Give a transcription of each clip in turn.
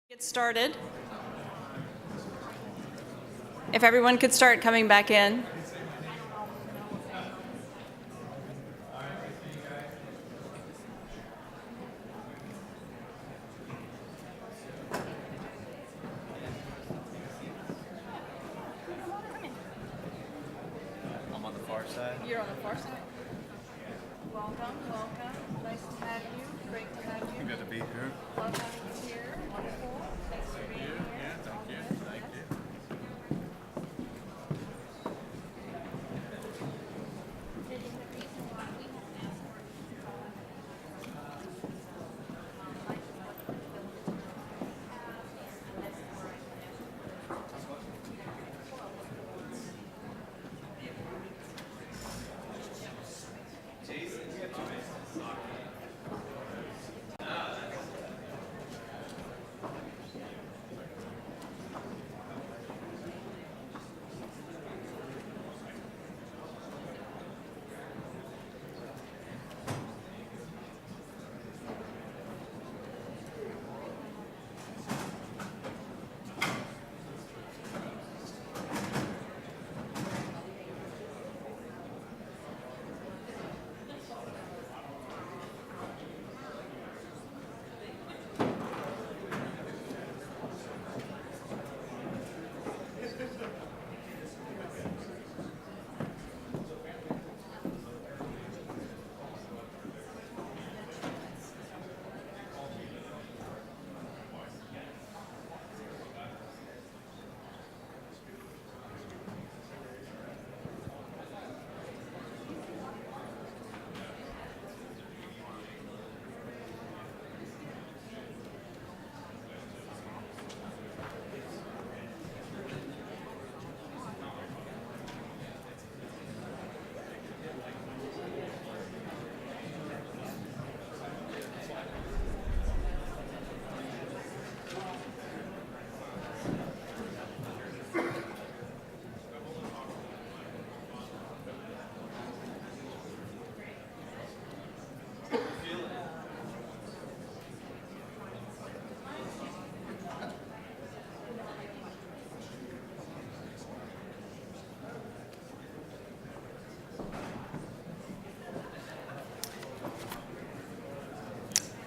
Get started. If everyone could start coming back in. I'm on the far side. You're on the far side. Welcome, welcome. Nice to have you. Great to have you. Good to be here. Love having you here. Wonderful. Thanks for being here. Yeah, thank you. Thank you.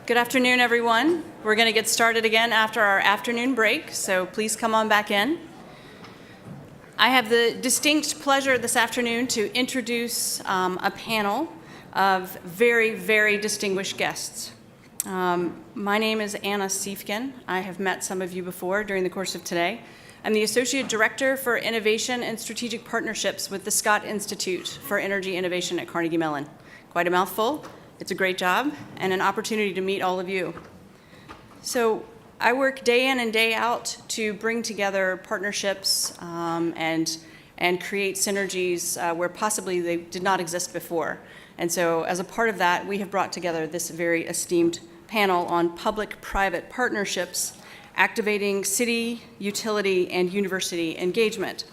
Good afternoon, everyone. We're going to get started again after our afternoon break, so please come on back in. I have the distinct pleasure this afternoon to introduce a panel of very, very distinguished guests. My name is Anna Siefken. I have met some of you before during the course of today. I'm the Associate Director for Innovation and Strategic Partnerships with the Scott Institute for Energy Innovation at Carnegie Mellon. Quite a mouthful. It's a great job and an opportunity to meet all of you. So I work day in and day out to bring together partnerships and create synergies where possibly they did not exist before. And so as a part of that, we have brought together this very esteemed panel on public-private partnerships, activating city, utility, and university engagement.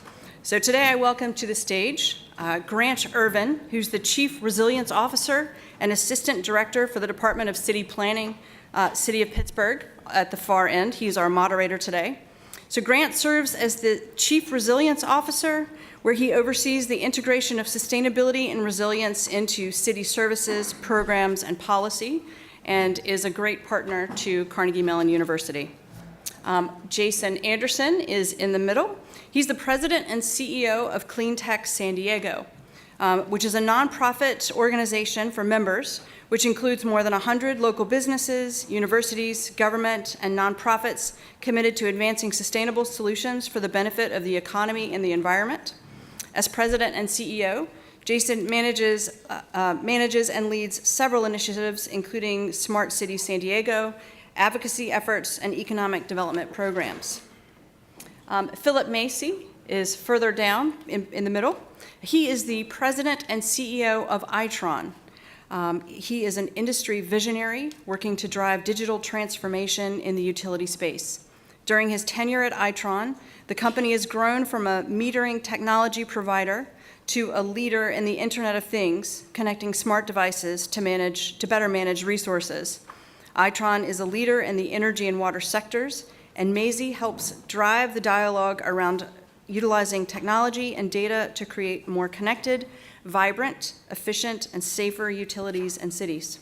So today I welcome to the stage Grant Irvin, who's the Chief Resilience Officer and Assistant Director for the Department of City Planning, City of Pittsburgh at the far end. He's our moderator today. So Grant serves as the Chief Resilience Officer, where he oversees the integration of sustainability and resilience into city services, programs, and policy, and is a great partner to Carnegie Mellon University. Jason Anderson is in the middle. He's the president and CEO of Clean Tech San Diego, which is a nonprofit organization for members, which includes more than 100 local businesses, universities, government, and nonprofits committed to advancing sustainable solutions for the benefit of the economy and the environment. As president and CEO, Jason manages and leads several initiatives, including Smart City San Diego, advocacy efforts, and economic development programs. Philip Macy is further down in the middle. He is the president and CEO of Itron. He is an industry visionary working to drive digital transformation in the utility space. During his tenure at Itron, the company has grown from a metering technology provider to a leader in the Internet of Things, connecting smart devices to better manage resources. Itron is a leader in the energy and water sectors and Maisie helps drive the dialogue around utilizing technology and data to create more connected, vibrant, efficient, and safer utilities and cities.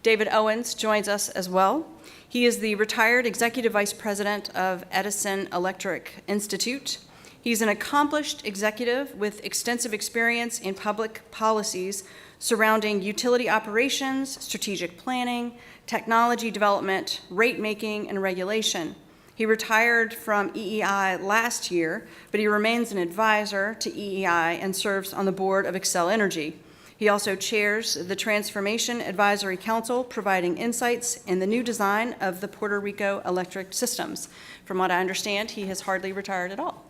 David Owens joins us as well. He is the retired Executive Vice President of Edison Electric Institute. He's an accomplished executive with extensive experience in public policies surrounding utility operations, strategic planning, technology development, rate making, and regulation. He retired from EEI last year, but he remains an advisor to EEI and serves on the board of Xcel Energy. He also chairs the Transformation Advisory Council, providing insights in the new design of the Puerto Rico electric systems. From what I understand, he has hardly retired at all.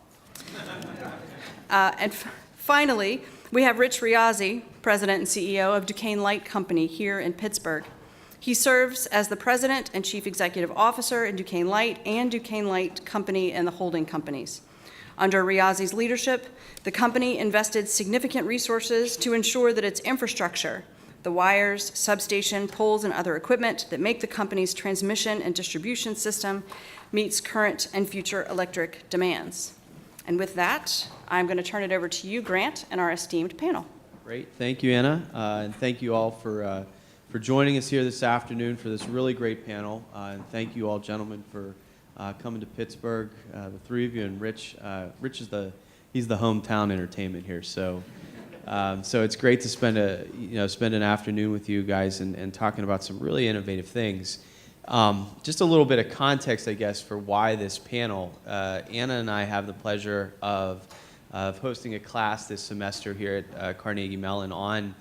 Finally, we have Rich Riazzi, President and CEO of Duquesne Light Company here in Pittsburgh. He serves as the President and Chief Executive Officer in Duquesne Light and Duquesne Light Company and the holding companies. Under Riazzi's leadership, the company invested significant resources to ensure that its infrastructure, the wires, substation, poles, and other equipment that make the company's transmission and distribution system, meets current and future electric demands. And with that, I'm going to turn it over to you, Grant, and our esteemed panel. Great. Thank you, Anna. And thank you all for joining us here this afternoon for this really great panel. And thank you all, gentlemen, for coming to Pittsburgh. The three of you and Rich. Rich is he's the hometown entertainment here. So it's great to spend an afternoon with you guys and talking about some really innovative things. Just a little bit of context, I guess, for why this panel. Anna and I have the pleasure of hosting a class this semester here at Carnegie Mellon on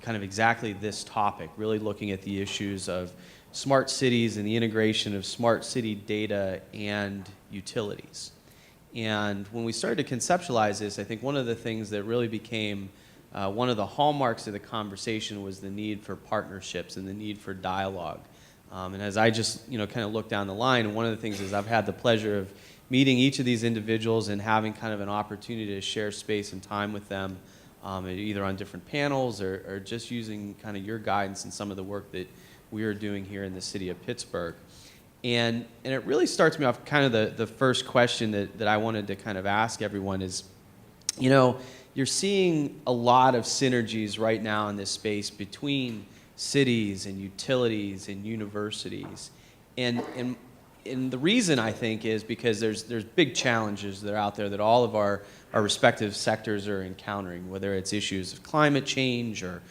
kind of exactly this topic, really looking at the issues of smart cities and the integration of smart city data and utilities. And when we started to conceptualize this, I think one of the things that really became one of the hallmarks of the conversation was the need for partnerships and the need for dialogue. And as I just kind of look down the line, one of the things is I've had the pleasure of meeting each of these individuals and having kind of an opportunity to share space and time with them, either on different panels or just using kind of your guidance and some of the work that we are doing here in the city of Pittsburgh. And it really starts me off kind of the first question that I wanted to kind of ask everyone is, you're seeing a lot of synergies right now in this space between cities and utilities and universities. And the reason, I think, is because there's big challenges that are out there that all of our respective sectors are encountering, whether it's issues of climate change or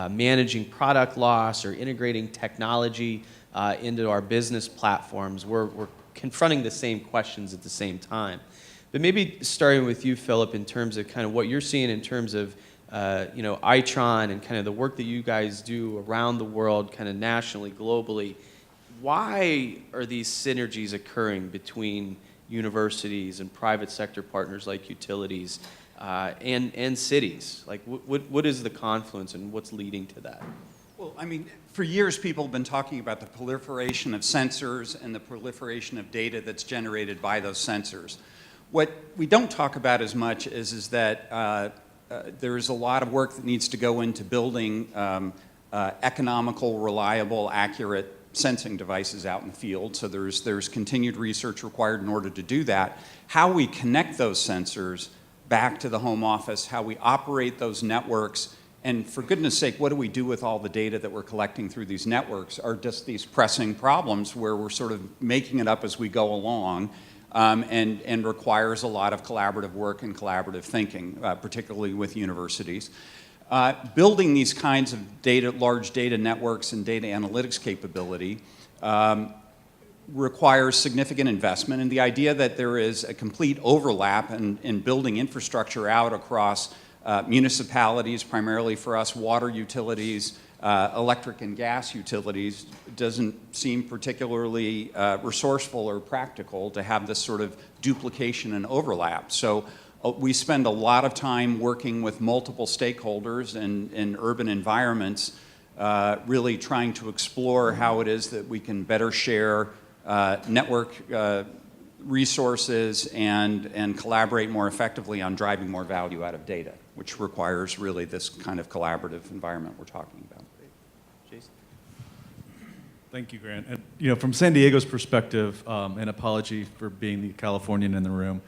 managing product loss or integrating technology into our business platforms. We're confronting the same questions at the same time. But maybe starting with you, Philip, in terms of kind of what you're seeing in terms of ITRON and kind of the work that you guys do around the world, kind of nationally, globally. Why are these synergies occurring between universities and private sector partners like utilities and cities? Like, what is the confluence and what's leading to that? Well, I mean, for years people have been talking about the proliferation of sensors and the proliferation of data that's generated by those sensors. What we don't talk about as much is that there is a lot of work that needs to go into building economical, reliable, accurate sensing devices out in the field. So there's continued research required in order to do that. How we connect those sensors back to the home office, how we operate those networks, and for goodness sake, what do we do with all the data that we're collecting through these networks are just these pressing problems where we're sort of making it up as we go along. And requires a lot of collaborative work and collaborative thinking, particularly with universities. Building these kinds of large data networks and data analytics capability requires significant investment, and the idea that there is a complete overlap in building infrastructure out across municipalities, primarily for us, water utilities, electric and gas utilities, doesn't seem particularly resourceful or practical to have this sort of duplication and overlap. So we spend a lot of time working with multiple stakeholders in urban environments, really trying to explore how it is that we can better share network resources and collaborate more effectively on driving more value out of data, which requires really this kind of collaborative environment we're talking about. Jason? Thank you, Grant. And, from San Diego's perspective, an apology for being the Californian in the room.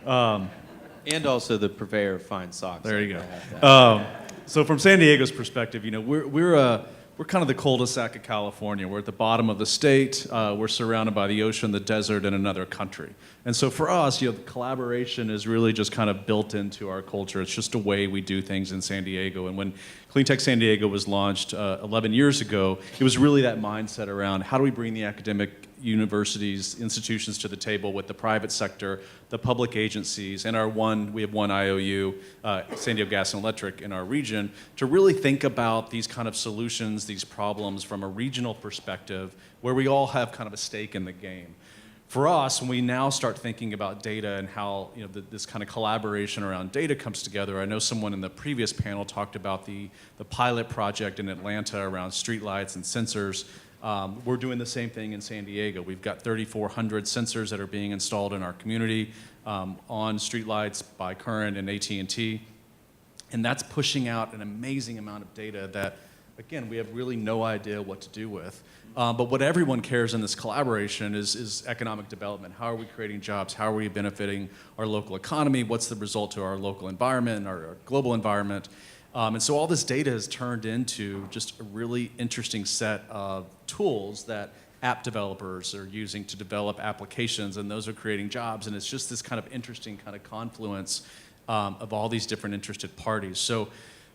And also the purveyor of fine socks. There you I have to go. add. So from San Diego's perspective, we're kind of the cul-de-sac of California. We're at the bottom of the state. We're surrounded by the ocean, the desert, and another country. And so for us, the collaboration is really just kind of built into our culture. It's just a way we do things in San Diego. And when Clean Tech San Diego was launched 11 years ago, it was really that mindset around how do we bring the academic universities, institutions to the table with the private sector, the public agencies, and we have one IOU, San Diego Gas and Electric in our region, to really think about these kind of solutions, these problems from a regional perspective where we all have kind of a stake in the game. For us, when we now start thinking about data and how this kind of collaboration around data comes together, I know someone in the previous panel talked about the pilot project in Atlanta around streetlights and sensors. We're doing the same thing in San Diego. We've got 3,400 sensors that are being installed in our community on streetlights by Current and AT&T. And that's pushing out an amazing amount of data that, again, we have really no idea what to do with. But what everyone cares in this collaboration is economic development. How are we creating jobs? How are we benefiting our local economy? What's the result to our local environment, our global environment? And so all this data has turned into just a really interesting set of tools that app developers are using to develop applications, and those are creating jobs. And it's just this kind of interesting kind of confluence of all these different interested parties. So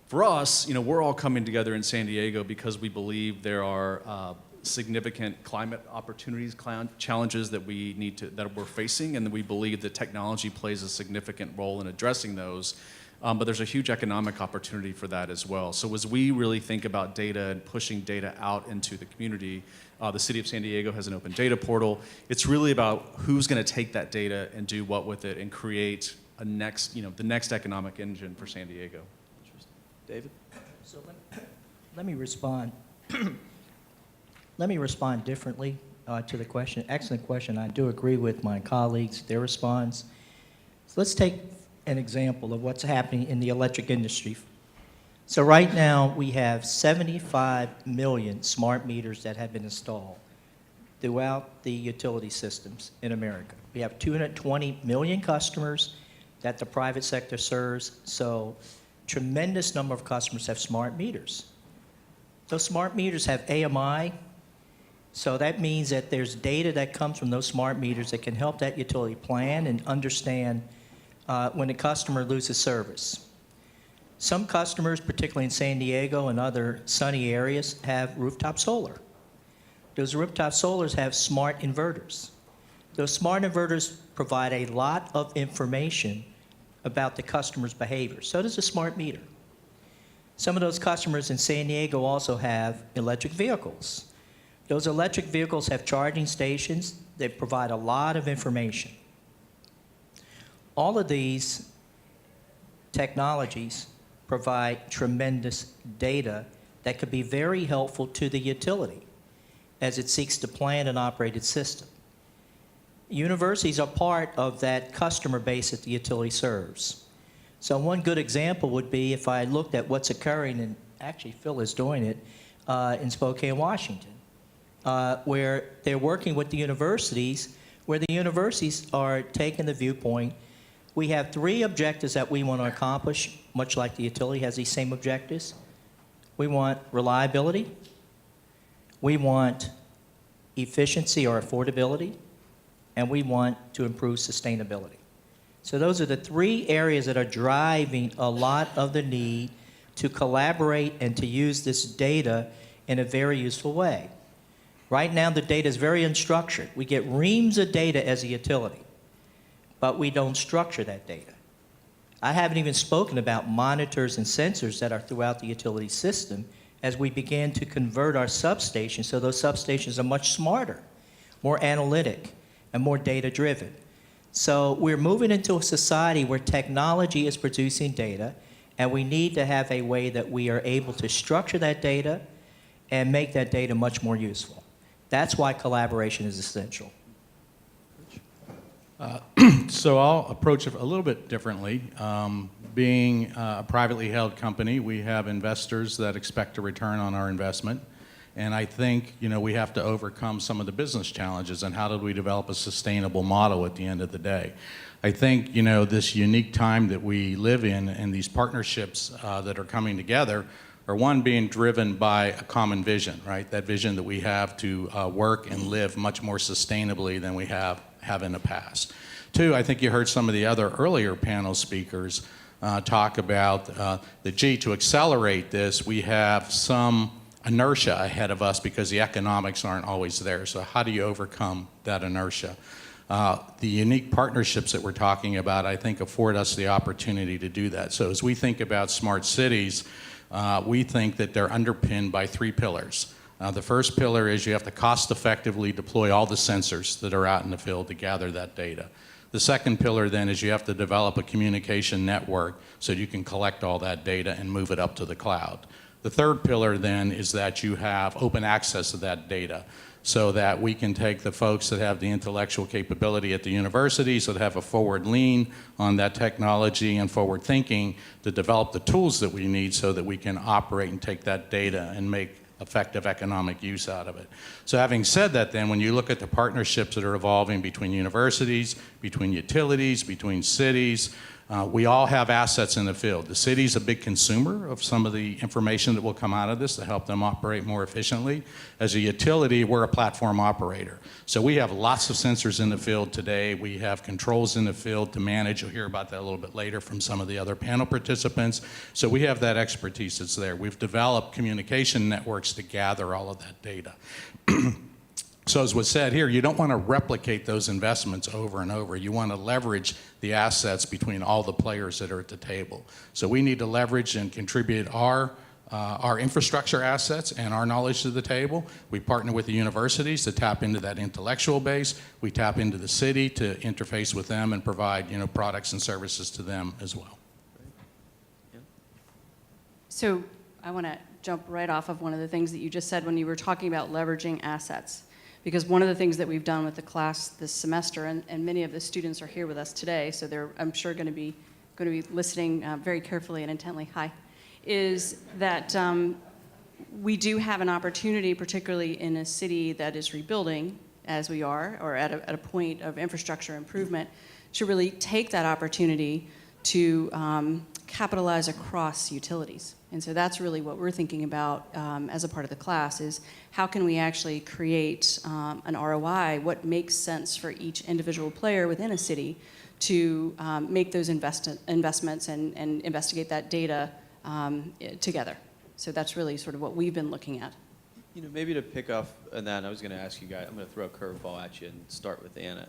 for us, we're all coming together in San Diego because we believe there are significant climate opportunities, challenges that we're facing, and that we believe that technology plays a significant role in addressing those. But there's a huge economic opportunity for that as well. So as we really think about data and pushing data out into the community, the City of San Diego has an open data portal. It's really about who's going to take that data and do what with it and create the next economic engine for San Diego. Interesting. David? So let me respond. Let me respond differently to the question. Excellent question. I do agree with my colleagues, their response. So let's take an example of what's happening in the electric industry. So right now, we have 75 million smart meters that have been installed throughout the utility systems in America. We have 220 million customers that the private sector serves, so tremendous number of customers have smart meters. Those smart meters have AMI, so that means that there's data that comes from those smart meters that can help that utility plan and understand when a customer loses service. Some customers, particularly in San Diego and other sunny areas, have rooftop solar. Those rooftop solars have smart inverters. Those smart inverters provide a lot of information about the customer's behavior. So does a smart meter. Some of those customers in San Diego also have electric vehicles. Those electric vehicles have charging stations that provide a lot of information. All of these technologies provide tremendous data that could be very helpful to the utility as it seeks to plan and operate its system. Universities are part of that customer base that the utility serves. So one good example would be if I looked at what's occurring, and actually Phil is doing it, in Spokane, Washington, where they're working with the universities, where the universities are taking the viewpoint, we have 3 objectives that we want to accomplish, much like the utility has these same objectives. We want reliability, we want efficiency or affordability, and we want to improve sustainability. So those are the 3 areas that are driving a lot of the need to collaborate and to use this data in a very useful way. Right now, the data is very unstructured. We get reams of data as a utility, but we don't structure that data. I haven't even spoken about monitors and sensors that are throughout the utility system as we begin to convert our substations so those substations are much smarter, more analytic, and more data-driven. So we're moving into a society where technology is producing data, and we need to have a way that we are able to structure that data and make that data much more useful. That's why collaboration is essential. So I'll approach it a little bit differently. Being a privately held company, we have investors that expect a return on our investment. And I think, we have to overcome some of the business challenges, and how do we develop a sustainable model at the end of the day. I think, this unique time that we live in and these partnerships that are coming together are, one, being driven by a common vision, right? That vision that we have to work and live much more sustainably than we have in the past. Two, I think you heard some of the other earlier panel speakers talk about to accelerate this, we have some inertia ahead of us because the economics aren't always there. So how do you overcome that inertia? The unique partnerships that we're talking about, I think, afford us the opportunity to do that. So as we think about smart cities, we think that they're underpinned by 3 pillars. The first pillar is you have to cost effectively deploy all the sensors that are out in the field to gather that data. The second pillar then is you have to develop a communication network so you can collect all that data and move it up to the cloud. The third pillar then is that you have open access to that data so that we can take the folks that have the intellectual capability at the universities that have a forward lean on that technology and forward thinking to develop the tools that we need so that we can operate and take that data and make effective economic use out of it. So having said that then, when you look at the partnerships that are evolving between universities, between utilities, between cities, we all have assets in the field. The city's a big consumer of some of the information that will come out of this to help them operate more efficiently. As a utility, we're a platform operator. So we have lots of sensors in the field today. We have controls in the field to manage. You'll hear about that a little bit later from some of the other panel participants. So we have that expertise that's there. We've developed communication networks to gather all of that data. So as was said here, you don't want to replicate those investments over and over. You want to leverage the assets between all the players that are at the table. So we need to leverage and contribute our infrastructure assets and our knowledge to the table. We partner with the universities to tap into that intellectual base. We tap into the city to interface with them and provide products and services to them as well. So I want to jump right off of one of the things that you just said when you were talking about leveraging assets. Because one of the things that we've done with the class this semester, and many of the students are here with us today, so they're, I'm sure, going to be listening very carefully and intently, is that we do have an opportunity, particularly in a city that is rebuilding, as we are, or at a point of infrastructure improvement, to really take that opportunity to capitalize across utilities. And so that's really what we're thinking about as a part of the class is how can we actually create an ROI, what makes sense for each individual player within a city to make those investments and investigate that data together. So that's really sort of what we've been looking at. Maybe to pick up on that, I was going to ask you guys, I'm going to throw a curveball at you and start with Anna.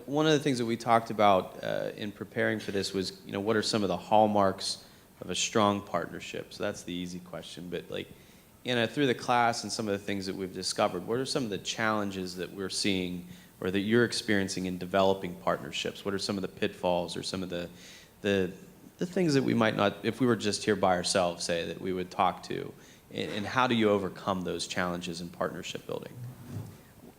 One of the things that we talked about in preparing for this was, what are some of the hallmarks of a strong partnership? So that's the easy question. But through the class and some of the things that we've discovered, what are some of the challenges that we're seeing or that you're experiencing in developing partnerships? What are some of the pitfalls or some of the things that we might not, if we were just here by ourselves, say, that we would talk to? And how do you overcome those challenges in partnership building?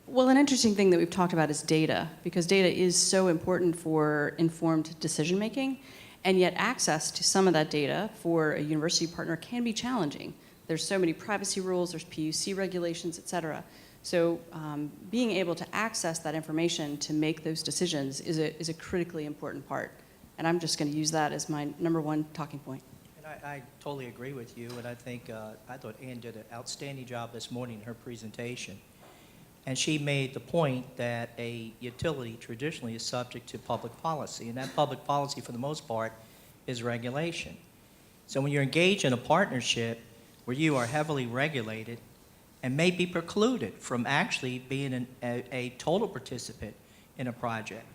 Well, an interesting thing that we've talked about is data, because data is so important for informed decision making, and yet access to some of that data for a university partner can be challenging. There's so many privacy rules, there's PUC regulations, et cetera. So being able to access that information to make those decisions is a critically important part. And I'm just going to use that as my number one talking point. And I totally agree with you, and I think I thought Ann did an outstanding job this morning in her presentation. And she made the point that a utility traditionally is subject to public policy, and that public policy, for the most part, is regulation. So when you're engaged in a partnership where you are heavily regulated and may be precluded from actually being a total participant in a project,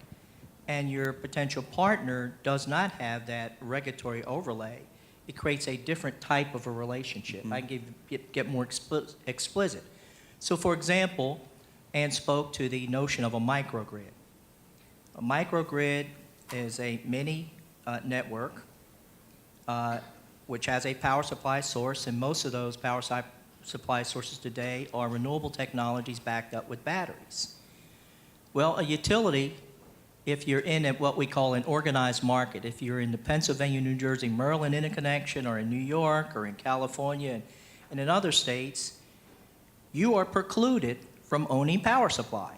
and your potential partner does not have that regulatory overlay, it creates a different type of a relationship. I can get more explicit. So for example, Ann spoke to the notion of a microgrid. A microgrid is a mini network which has a power supply source, and most of those power supply sources today are renewable technologies backed up with batteries. Well, a utility, if you're in what we call an organized market, if you're in the Pennsylvania, New Jersey, Maryland interconnection, or in New York, or in California, and in other states, you are precluded from owning power supply.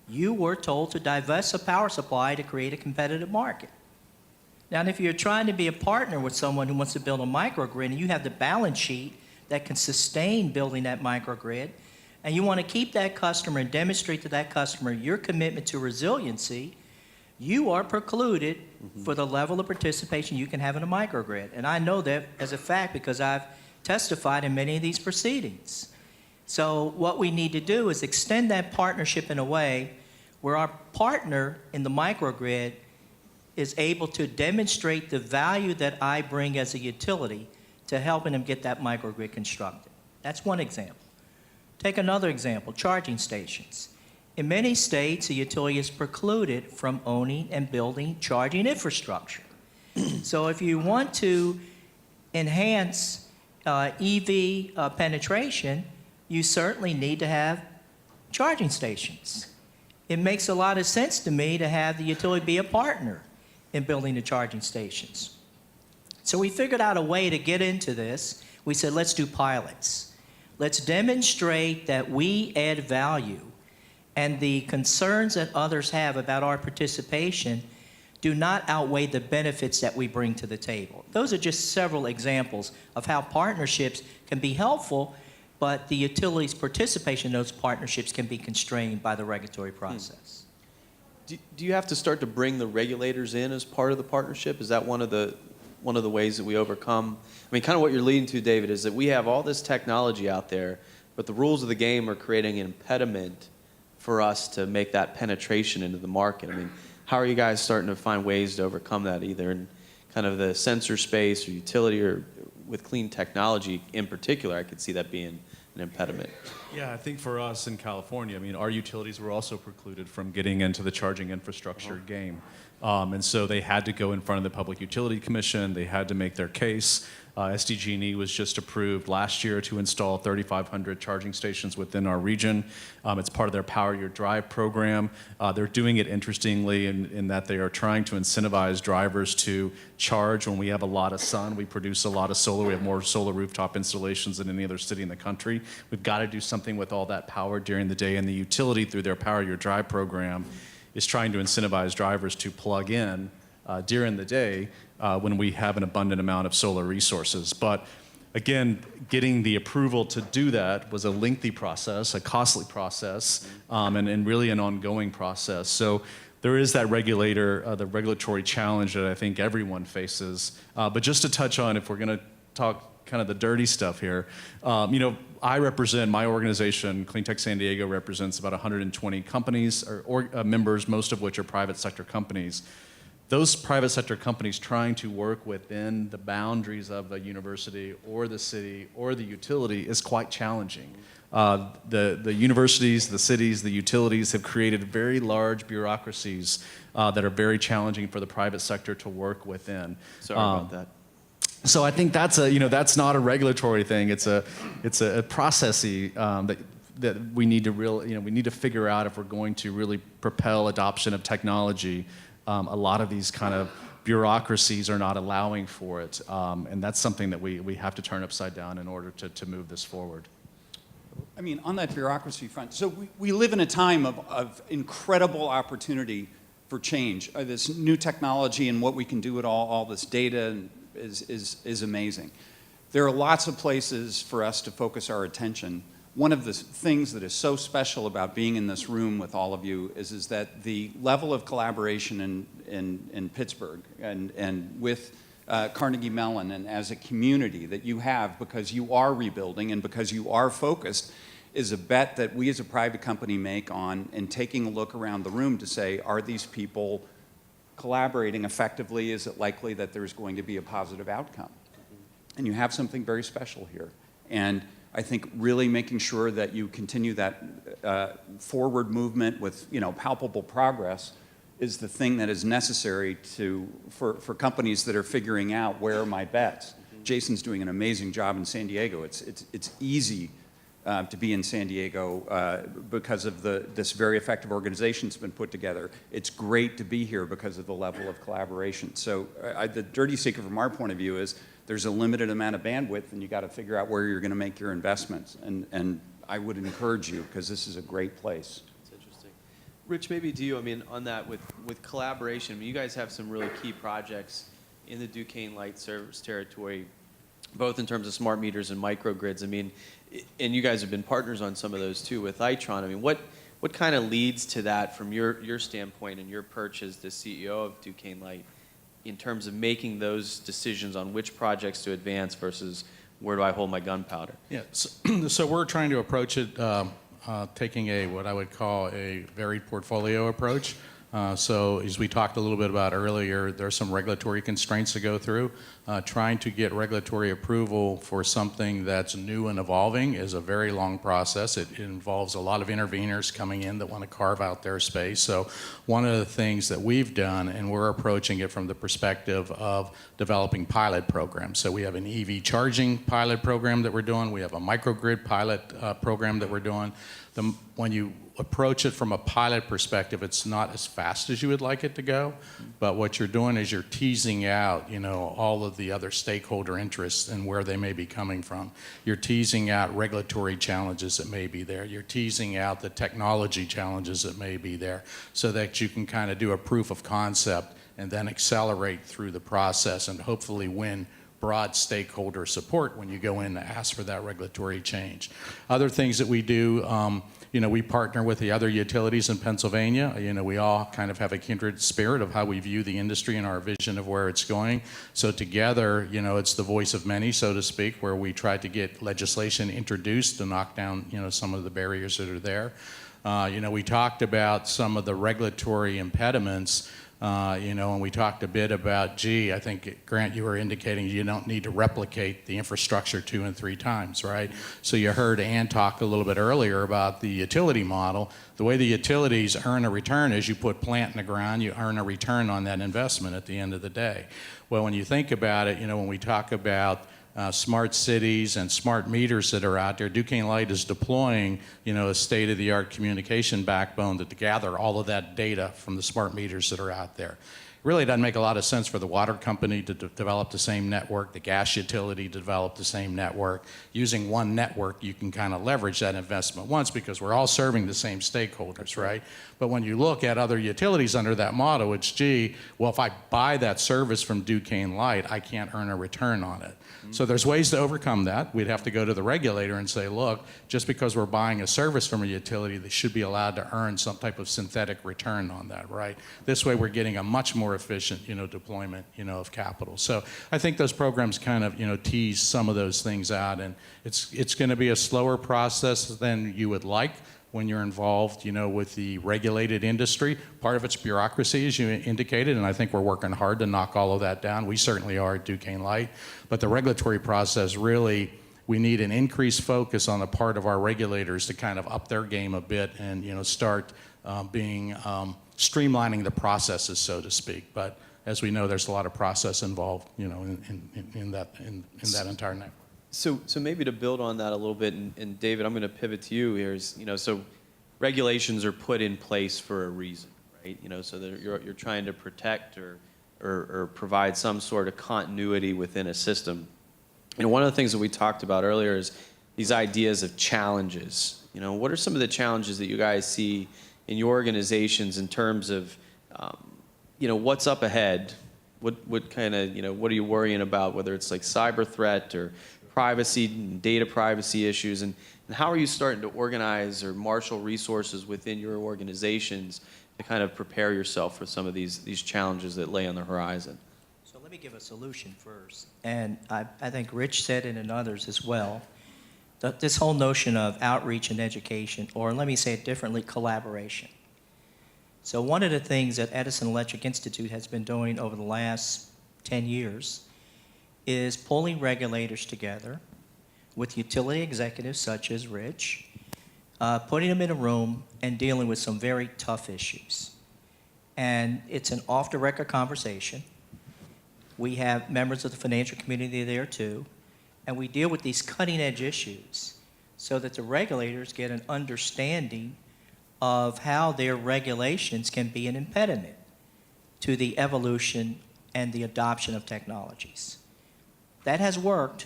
You were told to divest a power supply to create a competitive market. Now, if you're trying to be a partner with someone who wants to build a microgrid and you have the balance sheet that can sustain building that microgrid, and you want to keep that customer and demonstrate to that customer your commitment to resiliency, you are precluded for the level of participation you can have in a microgrid. And I know that as a fact because I've testified in many of these proceedings. So what we need to do is extend that partnership in a way where our partner in the microgrid is able to demonstrate the value that I bring as a utility to helping them get that microgrid constructed. That's one example. Take another example, charging stations. In many states, a utility is precluded from owning and building charging infrastructure. So if you want to enhance EV penetration, you certainly need to have charging stations. It makes a lot of sense to me to have the utility be a partner in building the charging stations. So we figured out a way to get into this. We said, let's do pilots. Let's demonstrate that we add value, and the concerns that others have about our participation do not outweigh the benefits that we bring to the table. Those are just several examples of how partnerships can be helpful, but the utility's participation in those partnerships can be constrained by the regulatory process. Do you have to start to bring the regulators in as part of the partnership? Is that one of the ways that we overcome? I mean, kind of what you're leading to, David, is that we have all this technology out there, but the rules of the game are creating an impediment for us to make that penetration into the market. I mean, how are you guys starting to find ways to overcome that, either in kind of the sensor space or utility, or with clean technology in particular? I could see that being an impediment. Yeah, I think for us in California, I mean, our utilities were also precluded from getting into the charging infrastructure game. And so they had to go in front of the Public Utility Commission. They had to make their case. SDG&E was just approved last year to install 3,500 charging stations within our region. It's part of their Power Your Drive program. They're doing it interestingly in that they are trying to incentivize drivers to charge when we have a lot of sun. We produce a lot of solar. We have more solar rooftop installations than any other city in the country. We've got to do something with all that power during the day, and the utility, through their Power Your Drive program, is trying to incentivize drivers to plug in during the day when we have an abundant amount of solar resources. But again, getting the approval to do that was a lengthy process, a costly process, and really an ongoing process. So there is that the regulatory challenge that I think everyone faces. But just to touch on, if we're going to talk kind of the dirty stuff here, I represent, my organization, Clean Tech San Diego, represents about 120 companies or members, most of which are private sector companies. Those private sector companies trying to work within the boundaries of a university or the city or the utility is quite challenging. The universities, the cities, the utilities have created very large bureaucracies that are very challenging for the private sector to work within. Sorry about that. So I think that's not a regulatory thing. It's a processy that we need to we need to figure out if we're going to really propel adoption of technology. A lot of these kind of bureaucracies are not allowing for it, and that's something that we have to turn upside down in order to move this forward. I mean, on that bureaucracy front, so we live in a time of incredible opportunity for change. This new technology and what we can do with all this data is amazing. There are lots of places for us to focus our attention. One of the things that is so special about being in this room with all of you is that the level of collaboration in Pittsburgh and with Carnegie Mellon and as a community that you have, because you are rebuilding and because you are focused, is a bet that we as a private company make on and taking a look around the room to say, are these people collaborating effectively? Is it likely that there's going to be a positive outcome? And you have something very special here. And I think really making sure that you continue that forward movement with palpable progress is the thing that is necessary for companies that are figuring out where are my bets. Jason's doing an amazing job in San Diego. It's easy to be in San Diego because of this very effective organization that's been put together. It's great to be here because of the level of collaboration. So the dirty secret from our point of view is there's a limited amount of bandwidth, and you got to figure out where you're going to make your investments. And I would encourage you, because this is a great place. That's interesting. Rich, maybe to you, I mean, on that with collaboration, I mean, you guys have some really key projects in the Duquesne Light service territory, both in terms of smart meters and microgrids. I mean, and you guys have been partners on some of those too with Itron. I mean, what kind of leads to that from your standpoint and your perch as the CEO of Duquesne Light in terms of making those decisions on which projects to advance versus where do I hold my gunpowder? Yeah, so we're trying to approach it taking what I would call a varied portfolio approach. So as we talked a little bit about earlier, there are some regulatory constraints to go through. Trying to get regulatory approval for something that's new and evolving is a very long process. It involves a lot of interveners coming in that want to carve out their space. So one of the things that we've done, and we're approaching it from the perspective of developing pilot programs. So we have an EV charging pilot program that we're doing. We have a microgrid pilot program that we're doing. When you approach it from a pilot perspective, it's not as fast as you would like it to go, but what you're doing is you're teasing out, all of the other stakeholder interests and where they may be coming from. You're teasing out regulatory challenges that may be there. You're teasing out the technology challenges that may be there so that you can kind of do a proof of concept and then accelerate through the process and hopefully win broad stakeholder support when you go in to ask for that regulatory change. Other things that we do, we partner with the other utilities in Pennsylvania. We all kind of have a kindred spirit of how we view the industry and our vision of where it's going. So together, it's the voice of many, so to speak, where we try to get legislation introduced to knock down, some of the barriers that are there. We talked about some of the regulatory impediments. And we talked a bit about, I think, Grant, you were indicating you don't need to replicate the infrastructure 2 and 3 times, right? So you heard Ann talk a little bit earlier about the utility model. The way the utilities earn a return is you put plant in the ground, you earn a return on that investment at the end of the day. Well, when you think about it, when we talk about smart cities and smart meters that are out there, Duquesne Light is deploying, a state-of-the-art communication backbone to gather all of that data from the smart meters that are out there. It really doesn't make a lot of sense for the water company to develop the same network, the gas utility to develop the same network. Using one network, you can kind of leverage that investment once because we're all serving the same stakeholders, right? But when you look at other utilities under that model, it's, if I buy that service from Duquesne Light, I can't earn a return on it. So there's ways to overcome that. We'd have to go to the regulator and say, look, just because we're buying a service from a utility, they should be allowed to earn some type of synthetic return on that, right? This way we're getting a much more efficient, deployment, of capital. So I think those programs kind of, tease some of those things out, and it's going to be a slower process than you would like when you're involved, with the regulated industry. Part of it's bureaucracy, as you indicated, and I think we're working hard to knock all of that down. We certainly are at Duquesne Light. But the regulatory process, really, we need an increased focus on the part of our regulators to kind of up their game a bit and, start streamlining the processes, so to speak. But as we know, there's a lot of process involved, in that entire network. So maybe to build on that a little bit, and David, I'm going to pivot to you here. So regulations are put in place for a reason, right? So that you're trying to protect or provide some sort of continuity within a system. One of the things that we talked about earlier is these ideas of challenges. What are some of the challenges that you guys see in your organizations in terms of, what's up ahead? What kind of, what are you worrying about, whether it's like cyber threat or privacy and data privacy issues, and how are you starting to organize or marshal resources within your organizations to kind of prepare yourself for some of these challenges that lay on the horizon? So let me give a solution first. And I think Rich said it and others as well. This whole notion of outreach and education, or let me say it differently, collaboration. So one of the things that Edison Electric Institute has been doing over the last 10 years is pulling regulators together with utility executives such as Rich, putting them in a room and dealing with some very tough issues. And it's an off-the-record conversation. We have members of the financial community there too, and we deal with these cutting-edge issues so that the regulators get an understanding of how their regulations can be an impediment to the evolution and the adoption of technologies. That has worked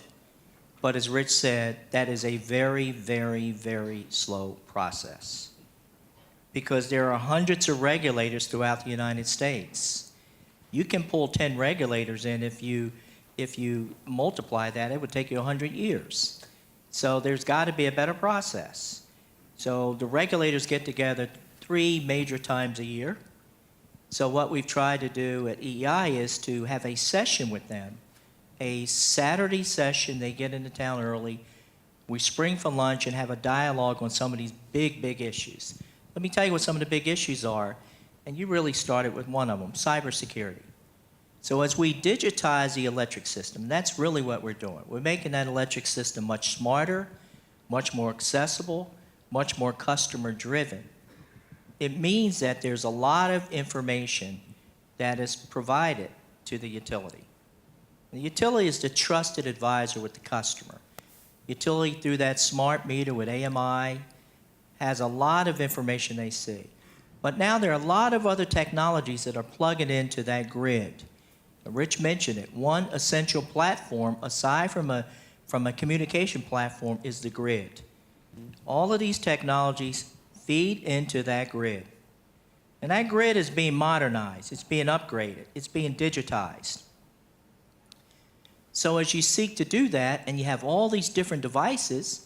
But as Rich said, that is a very, very, very slow process because there are hundreds of regulators throughout the United States. You can pull 10 regulators in if you multiply that, it would take you 100 years. So there's got to be a better process. So the regulators get together 3 major times a year. So what we've tried to do at EEI is to have a session with them, a Saturday session. They get into town early. We spring for lunch and have a dialogue on some of these big, big issues. Let me tell you what some of the big issues are, and you really started with one of them, cybersecurity. So as we digitize the electric system, that's really what we're doing. We're making that electric system much smarter, much more accessible, much more customer-driven. It means that there's a lot of information that is provided to the utility. The utility is the trusted advisor with the customer. Utility, through that smart meter with AMI, has a lot of information they see. But now there are a lot of other technologies that are plugging into that grid. Rich mentioned it. One essential platform, aside from a communication platform, is the grid. All of these technologies feed into that grid. And that grid is being modernized. It's being upgraded. It's being digitized. So as you seek to do that, and you have all these different devices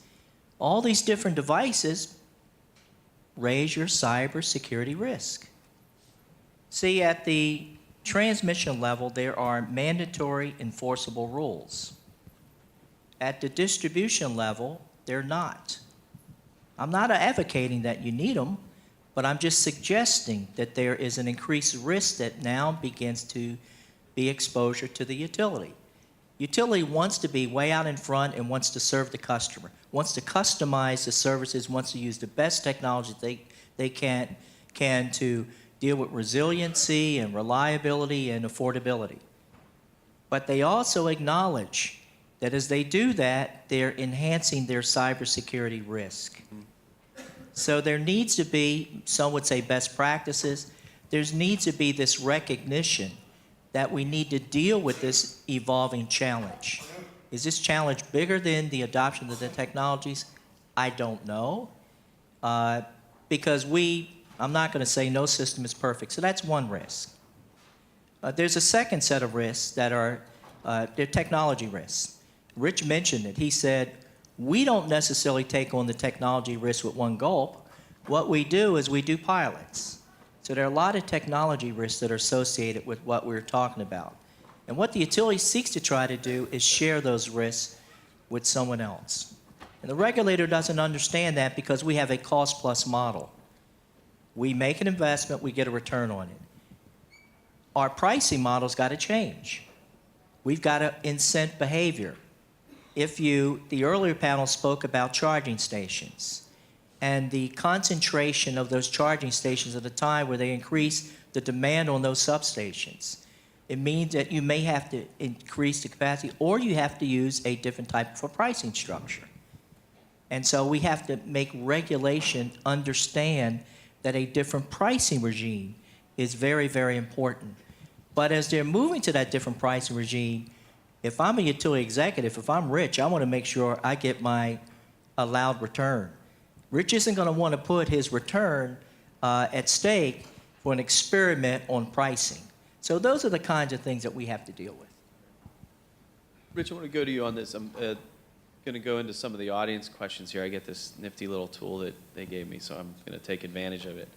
raise your cybersecurity risk. See, at the transmission level, there are mandatory enforceable rules. At the distribution level, they're not. I'm not advocating that you need them, but I'm just suggesting that there is an increased risk that now begins to be exposure to the utility. Utility wants to be way out in front and wants to serve the customer, wants to customize the services, wants to use the best technology they can to deal with resiliency and reliability and affordability. But they also acknowledge that as they do that, they're enhancing their cybersecurity risk. So there needs to be, some would say, best practices. There needs to be this recognition that we need to deal with this evolving challenge. Is this challenge bigger than the adoption of the technologies? I don't know. Because I'm not going to say no system is perfect. So that's one risk. There's a second set of risks that are they're technology risks. Rich mentioned it. He said, we don't necessarily take on the technology risk with one gulp. What we do is we do pilots. So there are a lot of technology risks that are associated with what we're talking about. And what the utility seeks to try to do is share those risks with someone else. And the regulator doesn't understand that because we have a cost-plus model. We make an investment, we get a return on it. Our pricing model's got to change. We've got to incent behavior. The earlier panel spoke about charging stations and the concentration of those charging stations at a time where they increase the demand on those substations. It means that you may have to increase the capacity or you have to use a different type of a pricing structure. And so we have to make regulation understand that a different pricing regime is very, very important. But as they're moving to that different pricing regime, if I'm a utility executive, if I'm Rich, I want to make sure I get my allowed return. Rich isn't going to want to put his return at stake for an experiment on pricing. So those are the kinds of things that we have to deal with. Rich, I want to go to you on this. I'm going to go into some of the audience questions here. I get this nifty little tool that they gave me, so I'm going to take advantage of it.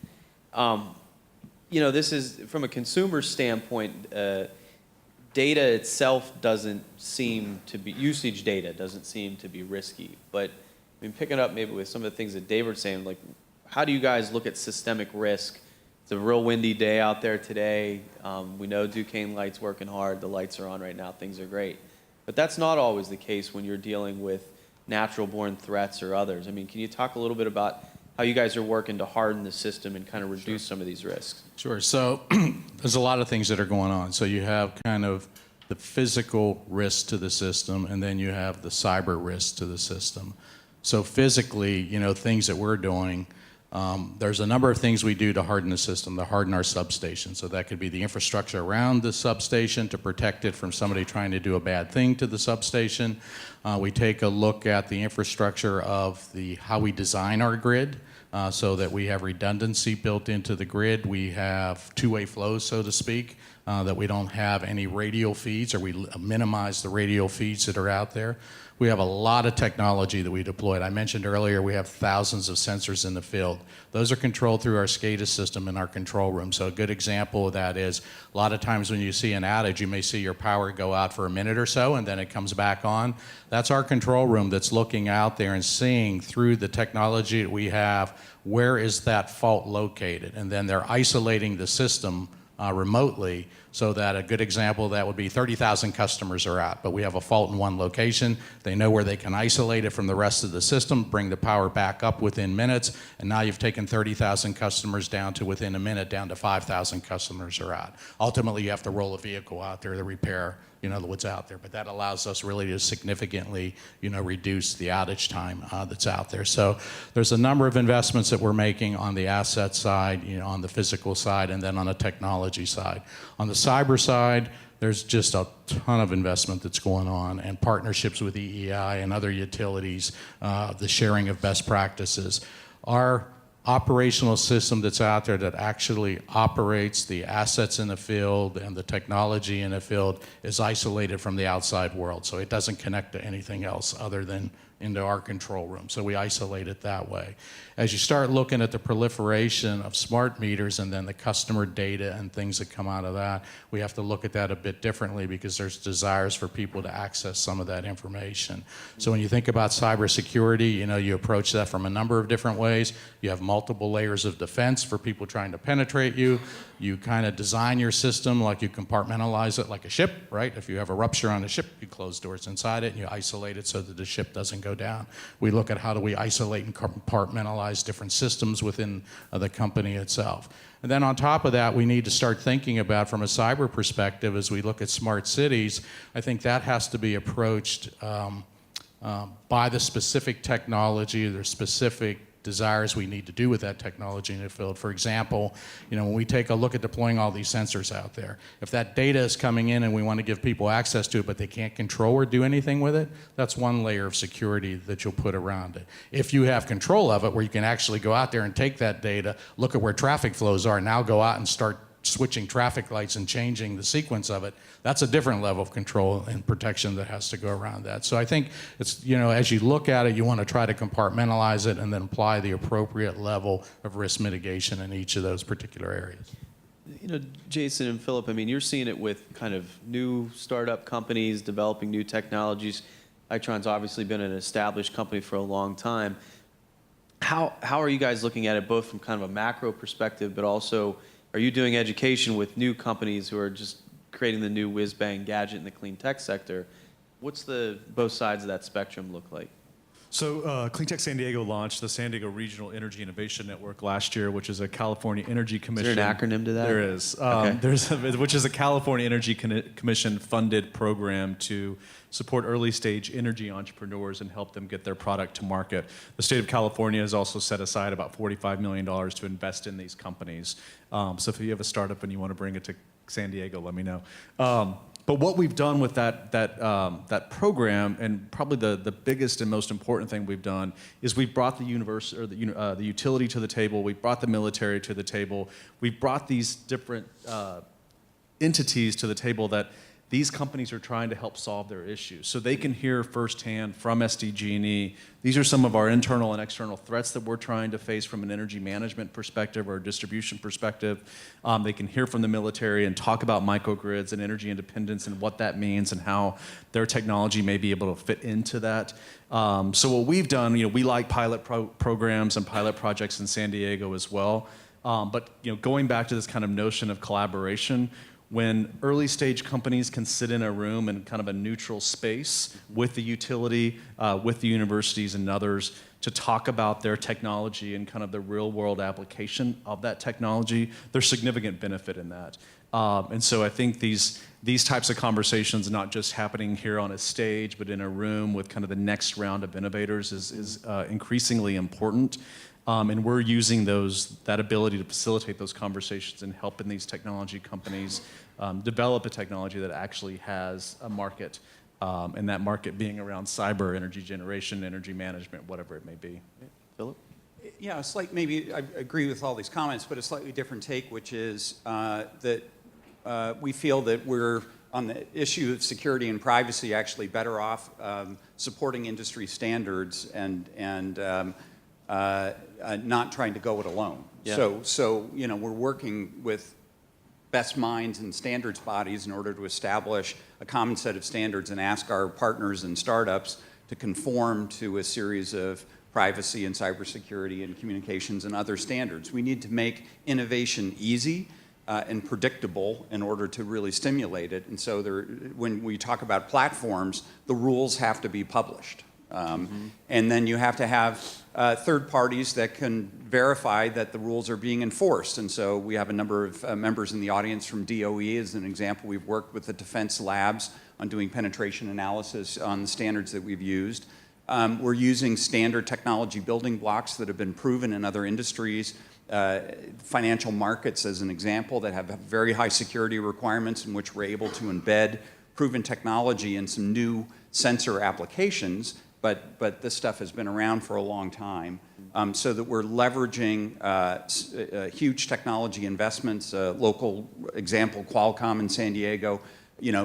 This is, from a consumer standpoint, data itself doesn't seem to be, usage data doesn't seem to be risky. But I mean, picking up maybe with some of the things that David was saying, like, how do you guys look at systemic risk? It's a real windy day out there today. We know Duquesne Light's working hard. The lights are on right now. Things are great. But that's not always the case when you're dealing with natural-born threats or others. I mean, can you talk a little bit about how you guys are working to harden the system and kind of reduce some of these risks? Sure. So there's a lot of things that are going on. So you have kind of the physical risk to the system, and then you have the cyber risk to the system. So physically, things that we're doing, There's a number of things we do to harden the system, to harden our substation. So that could be the infrastructure around the substation to protect it from somebody trying to do a bad thing to the substation. We take a look at the infrastructure of how we design our grid. So that we have redundancy built into the grid. We have two-way flows, so to speak, that we don't have any radial feeds, or we minimize the radial feeds that are out there. We have a lot of technology that we deployed. I mentioned earlier we have thousands of sensors in the field. Those are controlled through our SCADA system in our control room. So a good example of that is a lot of times when you see an outage, you may see your power go out for a minute or so and then it comes back on. That's our control room that's looking out there and seeing through the technology that we have, where is that fault located? And then they're isolating the system remotely, so that a good example of that would be 30,000 customers are out, but we have a fault in one location. They know where they can isolate it from the rest of the system, bring the power back up within minutes, and now you've taken 30,000 customers down to within a minute, down to 5,000 customers are out. Ultimately, you have to roll a vehicle out there to repair what's out there, but that allows us really to significantly, reduce the outage time that's out there. So there's a number of investments that we're making on the asset side, on the physical side, and then on the technology side. On the cyber side, there's just a ton of investment that's going on, and partnerships with EEI and other utilities, the sharing of best practices. Our operational system that's out there that actually operates the assets in the field and the technology in the field is isolated from the outside world. So it doesn't connect to anything else other than into our control room. So we isolate it that way. As you start looking at the proliferation of smart meters and then the customer data and things that come out of that, we have to look at that a bit differently because there's desires for people to access some of that information. So when you think about cybersecurity, you approach that from a number of different ways. You have multiple layers of defense for people trying to penetrate you. You kind of design your system like you compartmentalize it like a ship, right? If you have a rupture on a ship, you close doors inside it and you isolate it so that the ship doesn't go down. We look at how do we isolate and compartmentalize different systems within the company itself. And then on top of that, we need to start thinking about, from a cyber perspective, as we look at smart cities, I think that has to be approached by the specific technology, the specific desires we need to do with that technology in the field. For example, when we take a look at deploying all these sensors out there, if that data is coming in and we want to give people access to it, but they can't control or do anything with it, that's one layer of security that you'll put around it. If you have control of it, where you can actually go out there and take that data, look at where traffic flows are, now go out and start switching traffic lights and changing the sequence of it, that's a different level of control and protection that has to go around that. So I think it's, as you look at it, you want to try to compartmentalize it and then apply the appropriate level of risk mitigation in each of those particular areas. Jason and Philip, you're seeing it with kind of new startup companies developing new technologies. Itron's obviously been an established company for a long time. How are you guys looking at it, both from kind of a macro perspective, but also are you doing education with new companies who are just creating the new whiz-bang gadget in the clean tech sector? What's both sides of that spectrum look like? So Cleantech San Diego launched the San Diego Regional Energy Innovation Network last year, which is a California Energy Commission. Is there an acronym to that? There is. Okay. Which is a California Energy Commission funded program to support early stage energy entrepreneurs and help them get their product to market. The state of California has also set aside about $45 million to invest in these companies. So if you have a startup and you want to bring it to San Diego, let me know. But what we've done with that program, and probably the biggest and most important thing we've done, is we've brought the utility to the table. We've brought the military to the table. We've brought these different entities to the table that these companies are trying to help solve their issues. So they can hear firsthand from SDG&E, these are some of our internal and external threats that we're trying to face from an energy management perspective or a distribution perspective. They can hear from the military and talk about microgrids and energy independence and what that means and how their technology may be able to fit into that. So what we've done, we like pilot programs and pilot projects in San Diego as well. But going back to this kind of notion of collaboration, when early stage companies can sit in a room in kind of a neutral space with the utility, with the universities and others to talk about their technology and kind of the real world application of that technology, there's significant benefit in that. And so I think these types of conversations, not just happening here on a stage, but in a room with kind of the next round of innovators is increasingly important. And we're using that ability to facilitate those conversations and helping these technology companies develop a technology that actually has a market, and that market being around cyber, energy generation, energy management, whatever it may be. Philip? Yeah, maybe I agree with all these comments, but a slightly different take, which is that we feel that we're, on the issue of security and privacy, actually better off supporting industry standards and not trying to go it alone. Yeah. So we're working with best minds and standards bodies in order to establish a common set of standards and ask our partners and startups to conform to a series of privacy and cybersecurity and communications and other standards. We need to make innovation easy and predictable in order to really stimulate it. And so when we talk about platforms, the rules have to be published. And then you have to have third parties that can verify that the rules are being enforced. And so we have a number of members in the audience from DOE as an example. We've worked with the defense labs on doing penetration analysis on the standards that we've used. We're using standard technology building blocks that have been proven in other industries. Financial markets, as an example, that have very high security requirements in which we're able to embed proven technology in some new sensor applications, but this stuff has been around for a long time, so that we're leveraging huge technology investments. Local example, Qualcomm in San Diego,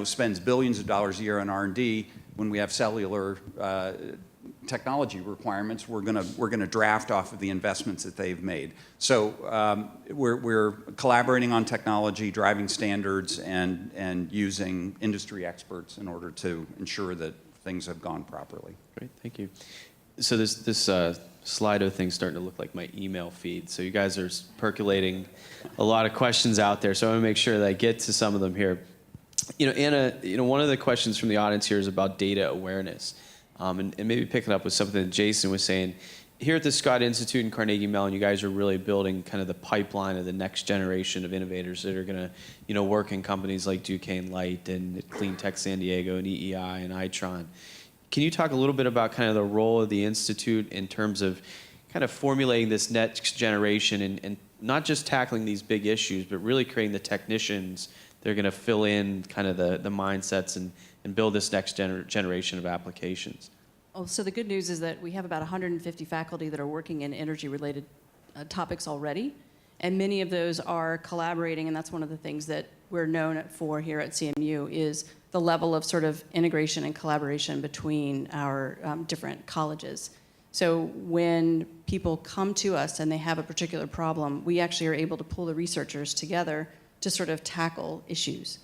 spends billions of dollars a year on R&D. When we have cellular technology requirements, we're gonna draft off of the investments that they've made. So we're collaborating on technology, driving standards, and using industry experts in order to ensure that things have gone properly. Great, thank you. So this Slido thing's starting to look like my email feed. So you guys are percolating a lot of questions out there. So I want to make sure that I get to some of them here. Anna, one of the questions from the audience here is about data awareness. And maybe picking up with something that Jason was saying. Here at the Scott Institute and Carnegie Mellon, you guys are really building kind of the pipeline of the next generation of innovators that are going to, work in companies like Duquesne Light and Clean Tech San Diego and EEI and Itron. Can you talk a little bit about kind of the role of the Institute in terms of kind of formulating this next generation and not just tackling these big issues, but really creating the technicians that are going to fill in kind of the mindsets and build this next generation of applications? Oh, so the good news is that we have about 150 faculty that are working in energy-related topics already, and many of those are collaborating, and that's one of the things that we're known for here at CMU is the level of sort of integration and collaboration between our different colleges. So when people come to us and they have a particular problem, we actually are able to pull the researchers together to sort of tackle issues.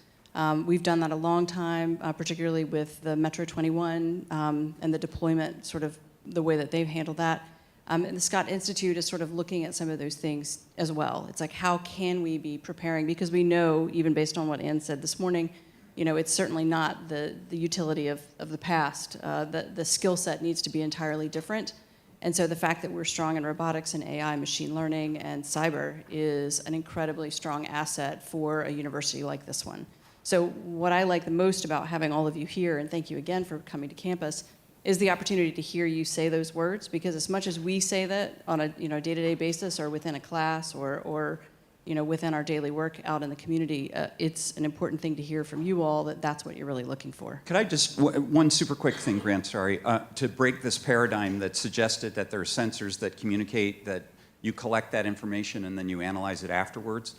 We've done that a long time, particularly with the Metro 21 and the deployment, sort of the way that they've handled that. And the Scott Institute is sort of looking at some of those things as well. It's like, how can we be preparing? Because we know, even based on what Ann said this morning, it's certainly not the utility of the past. The skill set needs to be entirely different. And so the fact that we're strong in robotics and AI, machine learning, and cyber is an incredibly strong asset for a university like this one. So what I like the most about having all of you here, and thank you again for coming to campus, is the opportunity to hear you say those words, because as much as we say that on a day-to-day basis or within a class or within our daily work out in the community, it's an important thing to hear from you all that that's what you're really looking for. Could I just, one super quick thing, Grant, sorry, to break this paradigm that suggested that there are sensors that communicate, that you collect that information and then you analyze it afterwards.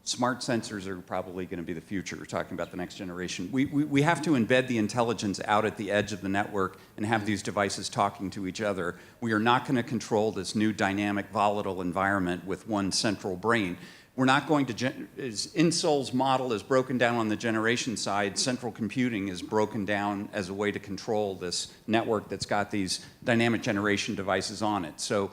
Smart sensors are probably going to be the future. We're talking about the next generation. We have to embed the intelligence out at the edge of the network and have these devices talking to each other. We are not going to control this new dynamic, volatile environment with one central brain. We're not going to, as Insol's model is broken down on the generation side, central computing is broken down as a way to control this network that's got these dynamic generation devices on it. So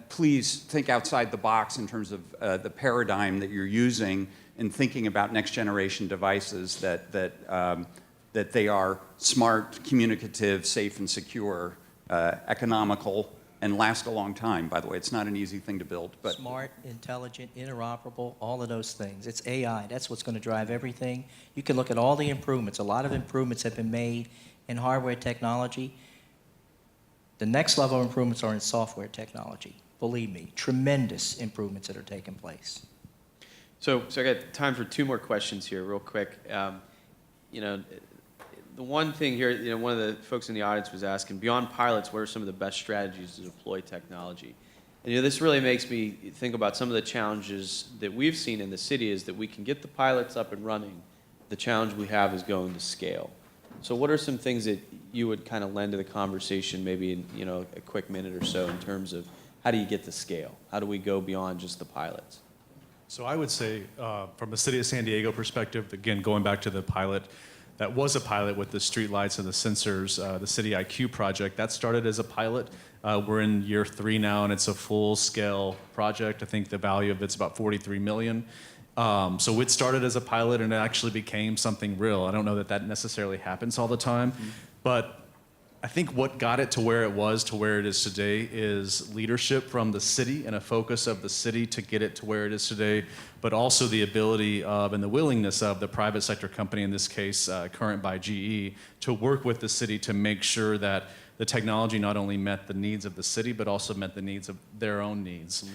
please think outside the box in terms of the paradigm that you're using in thinking about next generation devices, that they are smart, communicative, safe and secure, economical, and last a long time. By the way, it's not an easy thing to build. But smart, intelligent, interoperable, all of those things. It's AI. That's what's going to drive everything. You can look at all the improvements. A lot of improvements have been made in hardware technology. The next level of improvements are in software technology. Believe me, tremendous improvements that are taking place. So I got time for two more questions here, real quick. You know, the one thing here, you know, one of the folks in the audience was asking, beyond pilots, what are some of the best strategies to deploy technology? And, you know, this really makes me think about some of the challenges that we've seen in the city is that we can get the pilots up and running. The challenge we have is going to scale. So what are some things that you would kind of lend to the conversation, maybe in, you know, a quick minute or so, in terms of how do you get to scale? How do we go beyond just the pilots? So I would say, from the city of San Diego perspective, again, going back to the pilot, that was a pilot with the streetlights and the sensors, the City IQ project. That started as a pilot. We're in year 3 now, and it's a full-scale project. I think the value of it's about $43 million. So it started as a pilot, and it actually became something real. I don't know that that necessarily happens all the time, but I think what got it to where it was to where it is today is leadership from the city and a focus of the city to get it to where it is today, but also the ability of and the willingness of the private sector company, in this case, Current by GE, to work with the city to make sure that the technology not only met the needs of the city, but also met the needs of their own needs.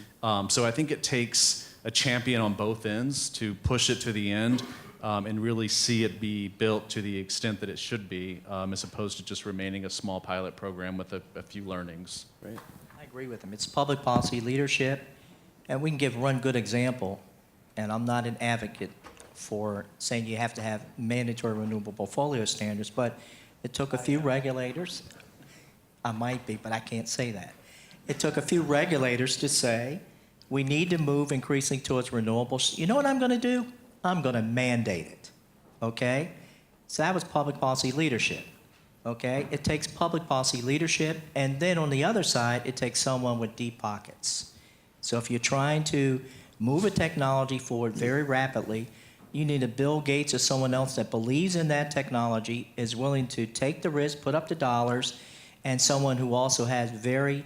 So I think it takes a champion on both ends to push it to the end and really see it be built to the extent that it should be, as opposed to just remaining a small pilot program with a few learnings. Right? I agree with him. It's public policy leadership, and we can give one good example, and I'm not an advocate for saying you have to have mandatory renewable portfolio standards, but it took a few regulators. I might be, but I can't say that. It took a few regulators to say, we need to move increasingly towards renewables. You know what I'm going to do? I'm going to mandate it, okay? So that was public policy leadership, okay? It takes public policy leadership, and then on the other side, it takes someone with deep pockets. So if you're trying to move a technology forward very rapidly, you need a Bill Gates or someone else that believes in that technology, is willing to take the risk, put up the dollars, and someone who also has very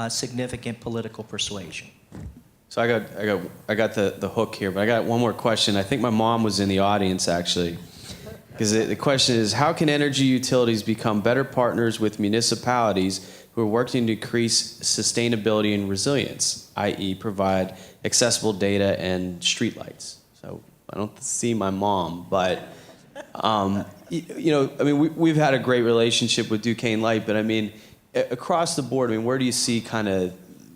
significant political persuasion. So I got the hook here, but I got one more question. I think my mom was in the audience, actually. Because the question is, how can energy utilities become better partners with municipalities who are working to increase sustainability and resilience, i.e. provide accessible data and streetlights? So I don't see my mom, but, you know, I mean, we've had a great relationship with Duquesne Light, but I mean, across the board, I mean, where do you see kind of,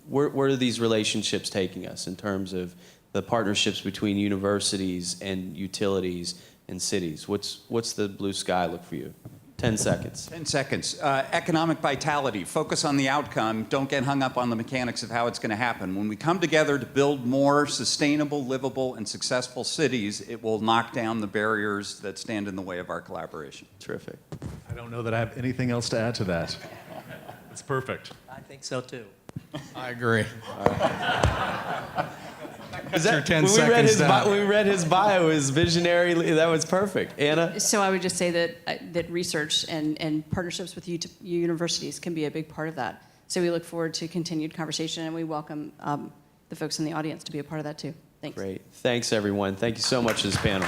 where are these relationships taking us in terms of the partnerships between universities and utilities and cities? What's the blue sky look for you? 10 seconds. 10 seconds. Economic vitality. Focus on the outcome. Don't get hung up on the mechanics of how it's going to happen. When we come together to build more sustainable, livable, and successful cities, it will knock down the barriers that stand in the way of our collaboration. Terrific. I don't know that I have anything else to add to that. It's perfect. I think so too. I agree. Is that, your 10 when seconds down. when we read his bio, his visionary, that was perfect. Anna? So I would just say that research and partnerships with universities can be a big part of that. So we look forward to continued conversation, and we welcome the folks in the audience to be a part of that too. Thanks. Great. Thanks, everyone. Thank you so much to this panel.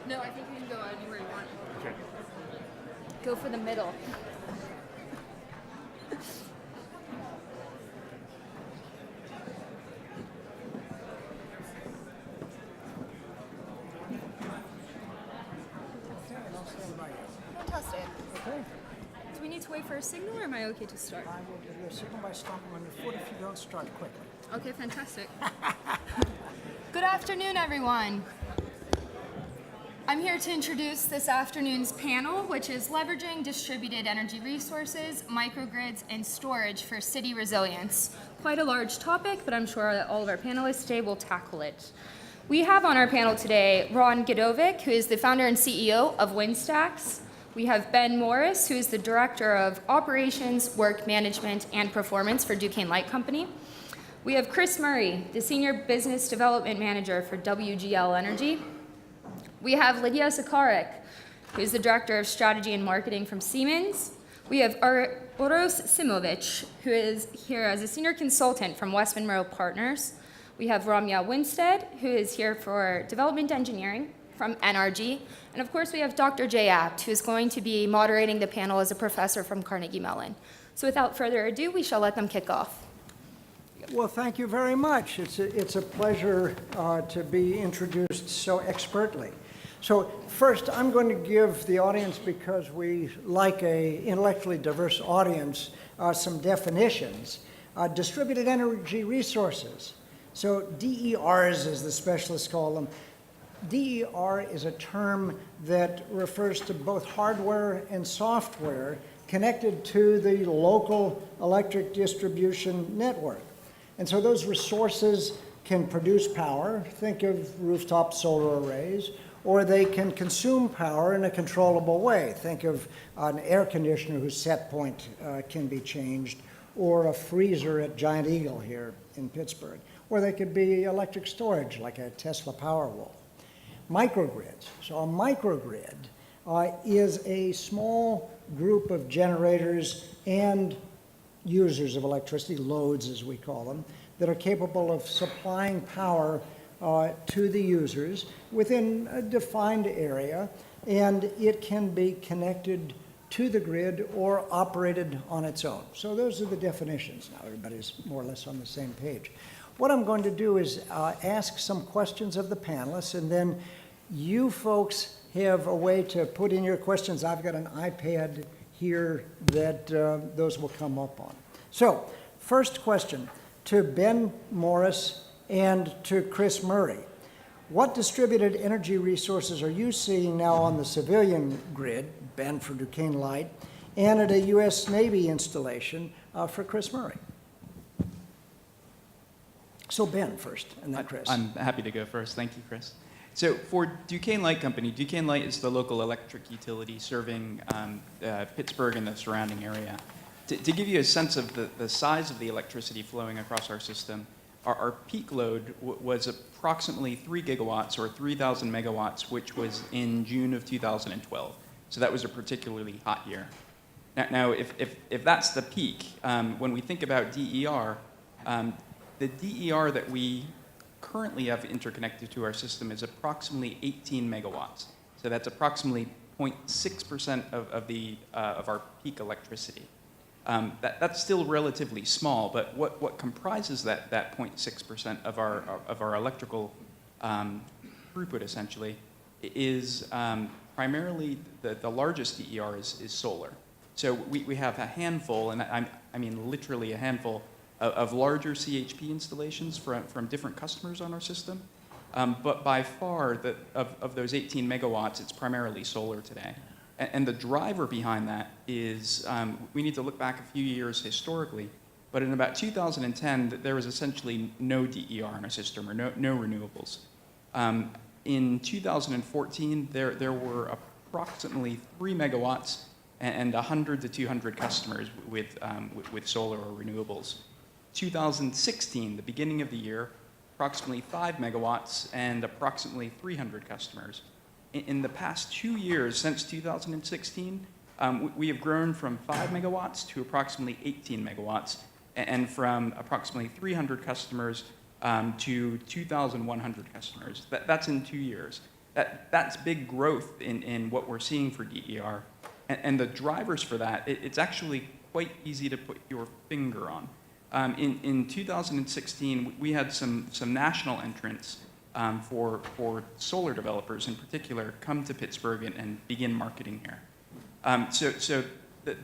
No, I think you can go anywhere you want. Okay. Go for the middle. Fantastic. Okay. Do we need to wait for a signal, or am I okay to start? I will give you a signal by stomping on your foot if you don't start quickly. Okay, fantastic. Good afternoon, everyone. I'm here to introduce this afternoon's panel, which is Leveraging Distributed Energy Resources, Microgrids, and Storage for City Resilience. Quite a large topic, but I'm sure that all of our panelists today will tackle it. We have on our panel today Ron Godovic, who is the founder and CEO of WindStacks. We have Ben Morris, who is the Director of Operations, Work Management, and Performance for Duquesne Light Company. We have Chris Murray, the Senior Business Development Manager for WGL Energy. We have Lydia Sakarek, who is the Director of Strategy and Marketing from Siemens. We have Uros Simovic, who is here as a Senior Consultant from West Monroe Partners. We have Ramya Winstead, who is here for Development Engineering from NRG. And of course, we have Dr. Jay Apt, who is going to be moderating the panel as a professor from Carnegie Mellon. So without further ado, we shall let them kick off. Well, thank you very much. It's a pleasure to be introduced so expertly. So first, I'm going to give the audience, because we like an intellectually diverse audience, some definitions. Distributed energy resources. So DERs, as the specialists call them. DER is a term that refers to both hardware and software connected to the local electric distribution network. And so those resources can produce power. Think of rooftop solar arrays. Or they can consume power in a controllable way. Think of an air conditioner whose set point can be changed, or a freezer at Giant Eagle here in Pittsburgh. Or they could be electric storage, like a Tesla Powerwall. Microgrids. So a microgrid is a small group of generators and users of electricity, loads as we call them, that are capable of supplying power to the users within a defined area, and it can be connected to the grid or operated on its own. So those are the definitions. Now everybody's more or less on the same page. What I'm going to do is ask some questions of the panelists, and then you folks have a way to put in your questions. I've got an iPad here that those will come up on. So first question to Ben Morris and to Chris Murray. What distributed energy resources are you seeing now on the civilian grid, Ben for Duquesne Light, and at a U.S. Navy installation for Chris Murray? So Ben first, and then Chris. I'm happy to go first. Thank you, Chris. So for Duquesne Light Company, Duquesne Light is the local electric utility serving Pittsburgh and the surrounding area. To give you a sense of the size of the electricity flowing across our system, our peak load was approximately 3 gigawatts or 3,000 megawatts, which was in June of 2012. So that was a particularly hot year. Now if that's the peak, when we think about DER, the DER that we currently have interconnected to our system is approximately 18 megawatts. So that's approximately 0.6% of our peak electricity. That's still relatively small, but what comprises that 0.6% of our electrical throughput essentially is primarily the largest DER is solar. So we have a handful, and I mean literally a handful of larger CHP installations from different customers on our system. But by far, of those 18 megawatts, it's primarily solar today. And the driver behind that is, we need to look back a few years historically, but in about 2010, there was essentially no DER in our system, or no renewables. In 2014, there were approximately 3 megawatts and 100 to 200 customers with solar or renewables. 2016, the beginning of the year, approximately 5 megawatts and approximately 300 customers. In the past 2 years, since 2016, we have grown from 5 megawatts to approximately 18 megawatts, and from approximately 300 customers to 2,100 customers. That's in 2 years. That's big growth in what we're seeing for DER. And the drivers for that, it's actually quite easy to put your finger on. In 2016, we had some national entrants for solar developers in particular come to Pittsburgh and begin marketing here.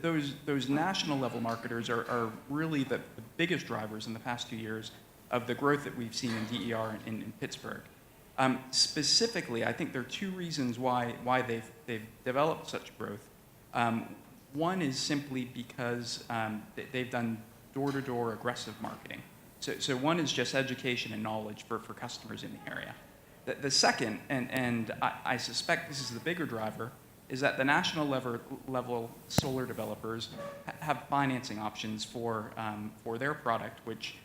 Those national level marketers are really the biggest drivers in the past 2 years of the growth that we've seen in DER in Pittsburgh. Specifically, I think there are two reasons why they've developed such growth. One is simply because they've done door-to-door aggressive marketing. So one is just education and knowledge for customers in the area. The second, and I suspect this is the bigger driver, is that the national level solar developers have financing options for their product, which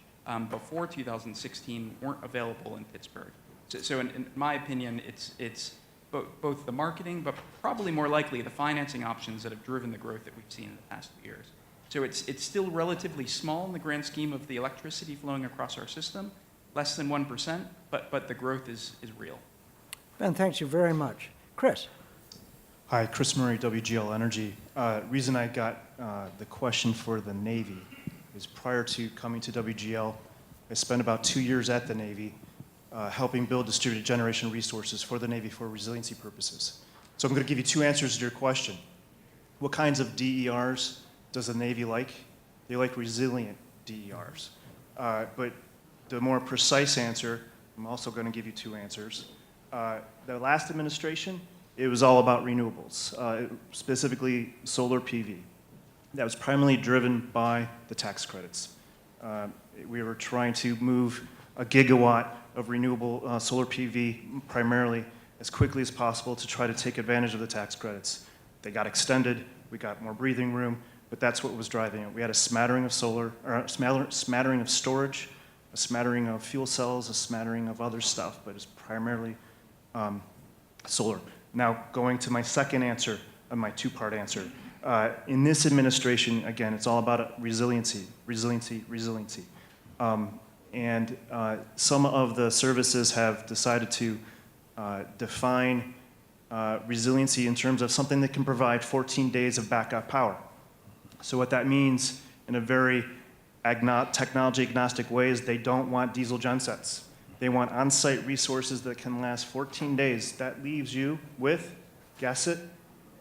before 2016 weren't available in Pittsburgh. So in my opinion, it's both the marketing, but probably more likely the financing options that have driven the growth that we've seen in the past few years. So it's still relatively small in the grand scheme of the electricity flowing across our system, less than 1%, but the growth is real. Ben, thanks you very much. Chris? Hi, Chris Murray, WGL Energy. Reason I got the question for the Navy is prior to coming to WGL, I spent about 2 years at the Navy helping build distributed generation resources for the Navy for resiliency purposes. So I'm going to give you two answers to your question. What kinds of DERs does the Navy like? They like resilient DERs. But the more precise answer, I'm also going to give you two answers. The last administration, it was all about renewables, specifically solar PV. That was primarily driven by the tax credits. We were trying to move a gigawatt of renewable solar PV primarily as quickly as possible to try to take advantage of the tax credits. They got extended, we got more breathing room, but that's what was driving it. We had a smattering of solar, or a smattering of storage, a smattering of fuel cells, a smattering of other stuff, but it's primarily solar. Now, going to my second answer, my two-part answer. In this administration, again, it's all about resiliency, resiliency, resiliency. And some of the services have decided to define resiliency in terms of something that can provide 14 days of backup power. So what that means in a very technology agnostic way is they don't want diesel gensets. They want on-site resources that can last 14 days. That leaves you with, guess it,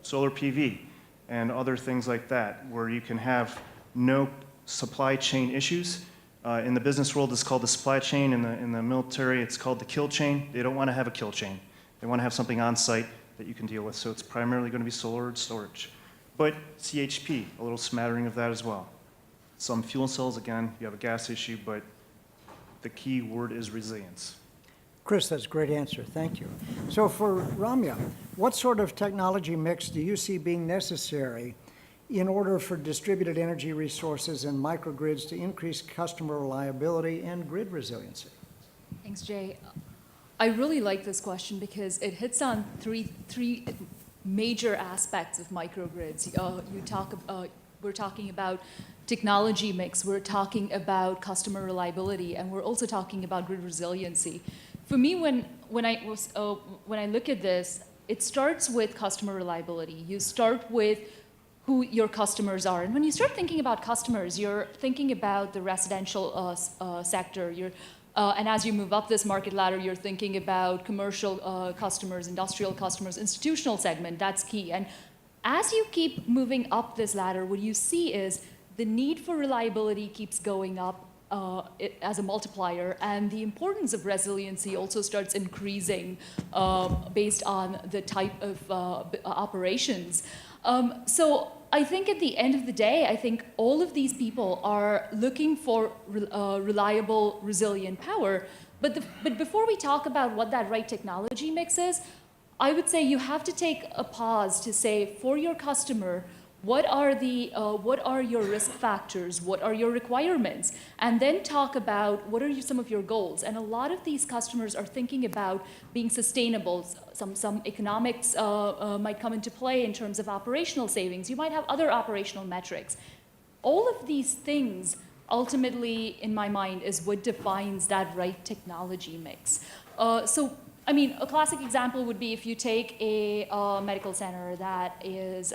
solar PV and other things like that, where you can have no supply chain issues. In the business world, it's called the supply chain. In the military, it's called the kill chain. They don't want to have a kill chain. They want to have something on-site that you can deal with. So it's primarily going to be solar and storage. But CHP, a little smattering of that as well. Some fuel cells, again, you have a gas issue, but the key word is resilience. Chris, that's a great answer. Thank you. So for Ramya, what sort of technology mix do you see being necessary in order for distributed energy resources and microgrids to increase customer reliability and grid resiliency? Thanks, Jay. I really like this question because it hits on three major aspects of microgrids. We're talking about technology mix, we're talking about customer reliability, and we're also talking about grid resiliency. For me, when I look at this, it starts with customer reliability. You start with who your customers are. And when you start thinking about customers, you're thinking about the residential sector. And as you move up this market ladder, you're thinking about commercial customers, industrial customers, institutional segment. That's key. And as you keep moving up this ladder, what you see is the need for reliability keeps going up as a multiplier, and the importance of resiliency also starts increasing based on the type of operations. So I think at the end of the day, I think all of these people are looking for reliable, resilient power. But before we talk about what that right technology mix is, I would say you have to take a pause to say, for your customer, what are your risk factors? What are your requirements? And then talk about what are some of your goals. And a lot of these customers are thinking about being sustainable. Some economics might come into play in terms of operational savings. You might have other operational metrics. All of these things, ultimately, in my mind, is what defines that right technology mix. So, I mean, a classic example would be if you take a medical center that is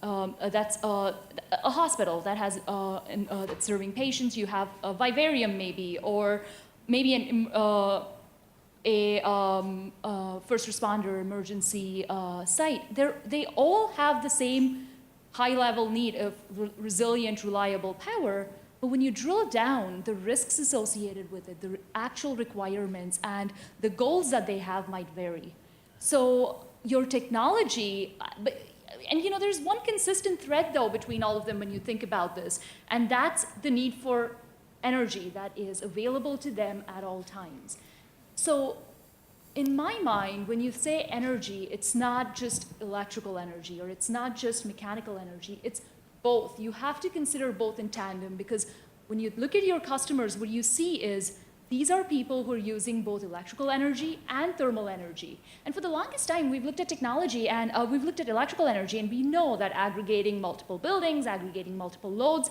that's a hospital that has that's serving patients. You have a vivarium maybe, or maybe a first responder emergency site. They all have the same high-level need of resilient, reliable power, But when you drill down, the risks associated with it, the actual requirements, and the goals that they have might vary. So your technology, and there's one consistent thread though between all of them when you think about this, and that's the need for energy that is available to them at all times. So in my mind, when you say energy, it's not just electrical energy or it's not just mechanical energy, it's both. You have to consider both in tandem, because when you look at your customers, what you see is these are people who are using both electrical energy and thermal energy. And for the longest time, we've looked at technology and we've looked at electrical energy, and we know that aggregating multiple buildings, aggregating multiple loads,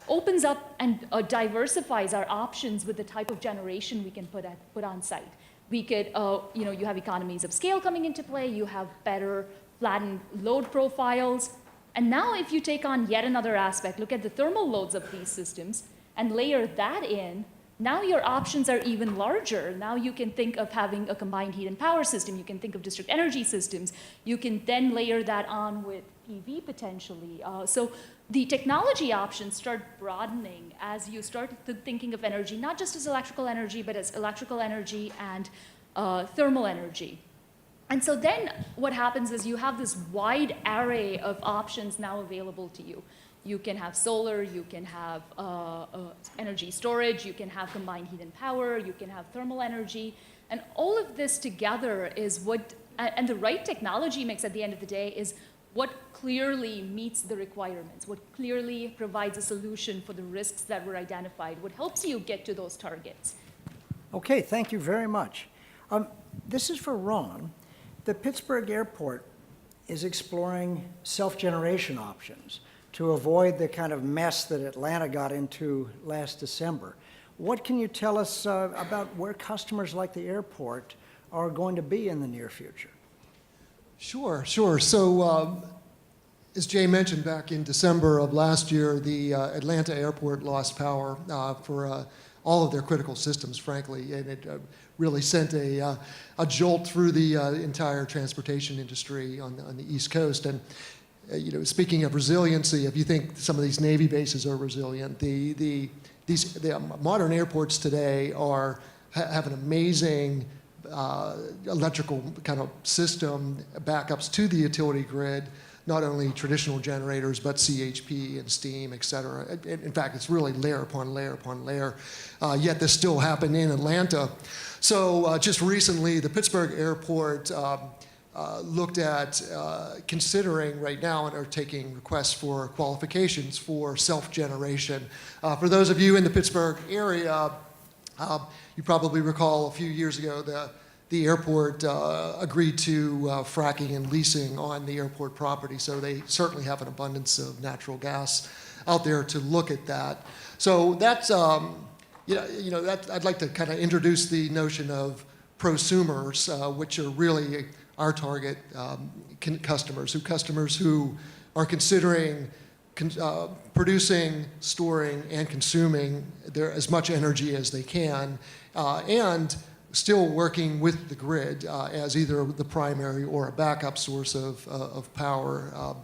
opens up and diversifies our options with the type of generation we can put on site. We could, you have economies of scale coming into play, you have better flattened load profiles. And now if you take on yet another aspect, look at the thermal loads of these systems and layer that in, now your options are even larger. Now you can think of having a combined heat and power system. You can think of district energy systems. You can then layer that on with PV potentially. So the technology options start broadening as you start thinking of energy, not just as electrical energy, but as electrical energy and thermal energy. And so then what happens is you have this wide array of options now available to you. You can have solar, you can have energy storage, you can have combined heat and power, you can have thermal energy. And all of this together is what, and the right technology mix at the end of the day is what clearly meets the requirements, what clearly provides a solution for the risks that were identified, what helps you get to those targets. Okay, thank you very much. This is for Ron. The Pittsburgh Airport is exploring self-generation options to avoid the kind of mess that Atlanta got into last December. What can you tell us about where customers like the airport are going to be in the near future? Sure. So as Jay mentioned, back in December of last year, the Atlanta airport lost power for all of their critical systems, frankly, and it really sent a jolt through the entire transportation industry on the East Coast. And speaking of resiliency, if you think some of these Navy bases are resilient, the modern airports today have an amazing electrical kind of system, backups to the utility grid, not only traditional generators, but CHP and steam, et cetera. In fact, it's really layer upon layer upon layer. Yet this still happened in Atlanta. So just recently, the Pittsburgh airport looked at considering right now and are taking requests for qualifications for self-generation. For those of you in the Pittsburgh area, you probably recall a few years ago the airport agreed to fracking and leasing on the airport property, so they certainly have an abundance of natural gas out there to look at that. So that's, I'd like to kind of introduce the notion of prosumers, which are really our target customers who are considering producing, storing, and consuming as much energy as they can, and still working with the grid as either the primary or a backup source of power.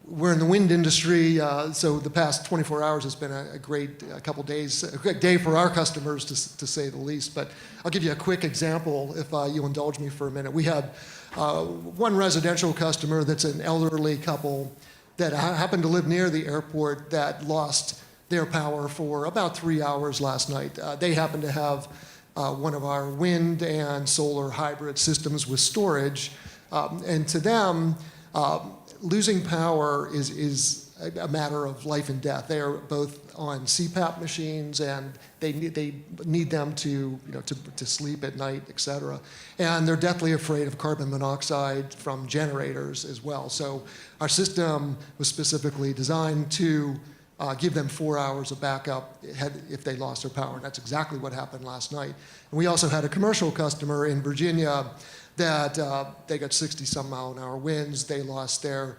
We're in the wind industry, so the past 24 hours has been a great couple days, a great day for our customers, to say the least. But I'll give you a quick example, if you'll indulge me for a minute. We had one residential customer that's an elderly couple that happened to live near the airport that lost their power for about 3 hours last night. They happened to have one of our wind and solar hybrid systems with storage, and to them, losing power is a matter of life and death. They are both on CPAP machines, and they need them to sleep at night, et cetera. And they're deathly afraid of carbon monoxide from generators as well. So our system was specifically designed to give them 4 hours of backup if they lost their power. And that's exactly what happened last night. And we also had a commercial customer in Virginia that they got 60-some-mile-an-hour winds. They lost their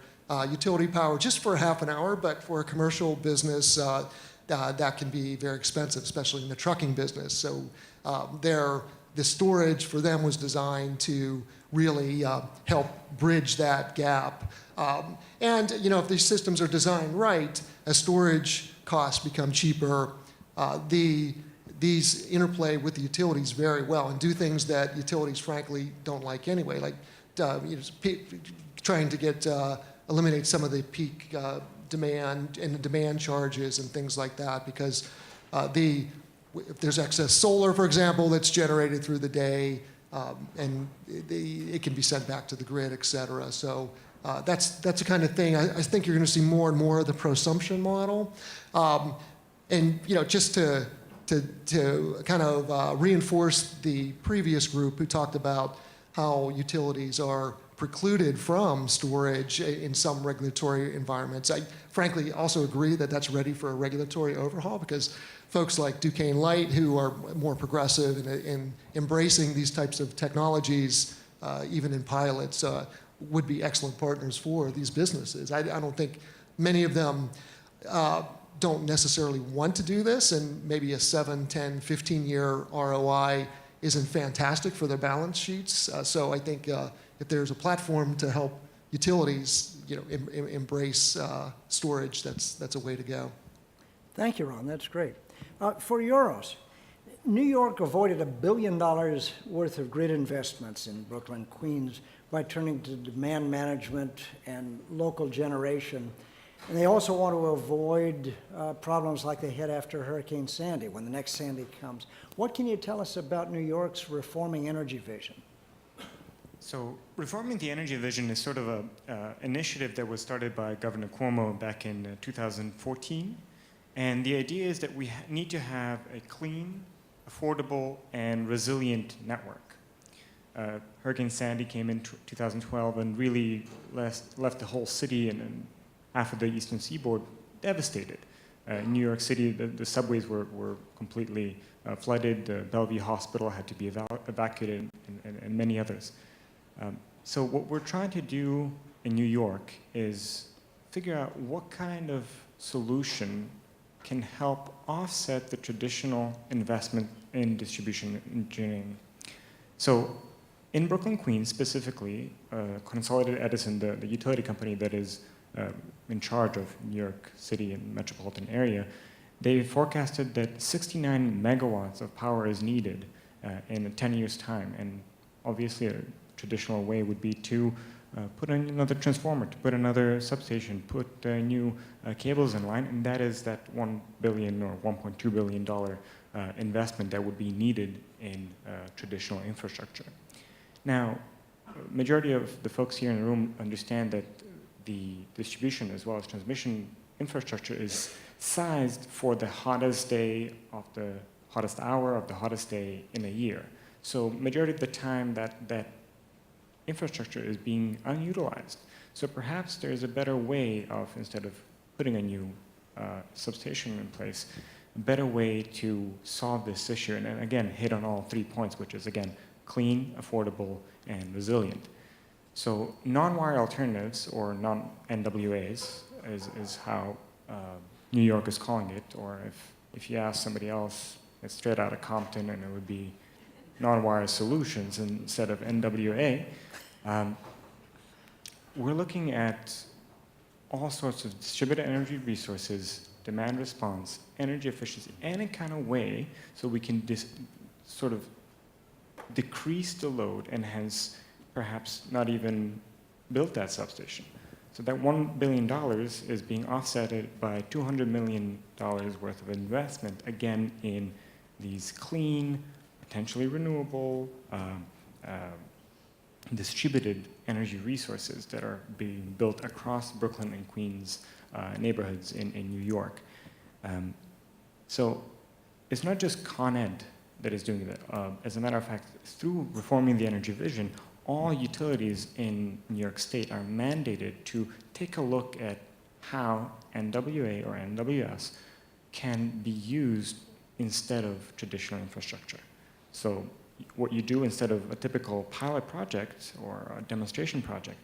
utility power just for half an hour, but for a commercial business, that can be very expensive, especially in the trucking business. So the storage for them was designed to really help bridge that gap. And if these systems are designed right, as storage costs become cheaper, these interplay with the utilities very well and do things that utilities frankly don't like anyway, like trying to eliminate some of the peak demand and the demand charges and things like that, because if there's excess solar, for example, that's generated through the day, and it can be sent back to the grid, et cetera. So that's the kind of thing. I think you're going to see more and more of the prosumption model. And just to kind of reinforce the previous group who talked about how utilities are precluded from storage in some regulatory environments, I frankly also agree that that's ready for a regulatory overhaul, because folks like Duquesne Light, who are more progressive in embracing these types of technologies, even in pilots, would be excellent partners for these businesses. I don't think many of them don't necessarily want to do this, and maybe a 7, 10, 15-year ROI isn't fantastic for their balance sheets. So I think if there's a platform to help utilities embrace storage, that's a way to go. Thank you, Ron. That's great. For Euros, New York avoided $1 billion worth of grid investments in Brooklyn, Queens, by turning to demand management and local generation. And they also want to avoid problems like they had after Hurricane Sandy, when the next Sandy comes. What can you tell us about New York's reforming energy vision? So reforming the energy vision is sort of an initiative that was started by Governor Cuomo back in 2014. And the idea is that we need to have a clean, affordable, and resilient network. Hurricane Sandy came in 2012 and really left the whole city and half of the eastern seaboard devastated. In New York City, the subways were completely flooded. The Bellevue Hospital had to be evacuated, and many others. So what we're trying to do in New York is figure out what kind of solution can help offset the traditional investment in distribution engineering. So in Brooklyn, Queens specifically, Consolidated Edison, the utility company that is in charge of New York City and metropolitan area, they forecasted that 69 megawatts of power is needed in 10 years' time. And obviously a traditional way would be to put in another transformer, to put another substation, put new cables in line, and that is that $1 billion or $1.2 billion investment that would be needed in traditional infrastructure. Now, majority of the folks here in the room understand that the distribution as well as transmission infrastructure is sized for the hottest day of the hottest hour of the hottest day in a year. So majority of the time that infrastructure is being unutilized. So perhaps there's a better way of, instead of putting a new substation in place, a better way to solve this issue, and again, hit on all 3 points, which is, again, clean, affordable, and resilient. So non-wire alternatives, or non-NWAs, is how New York is calling it, or if you ask somebody else, it's straight out of Compton, and it would be non-wire solutions instead of NWA. We're looking at all sorts of distributed energy resources, demand response, energy efficiency, any kind of way so we can sort of decrease the load and hence perhaps not even build that substation. So that $1 billion is being offset by $200 million worth of investment, again, in these clean, potentially renewable, distributed energy resources that are being built across Brooklyn and Queens neighborhoods in New York. So it's not just Con Ed that is doing that. As a matter of fact, through reforming the energy vision, all utilities in New York State are mandated to take a look at how NWA or NWS can be used instead of traditional infrastructure. So what you do instead of a typical pilot project or a demonstration project,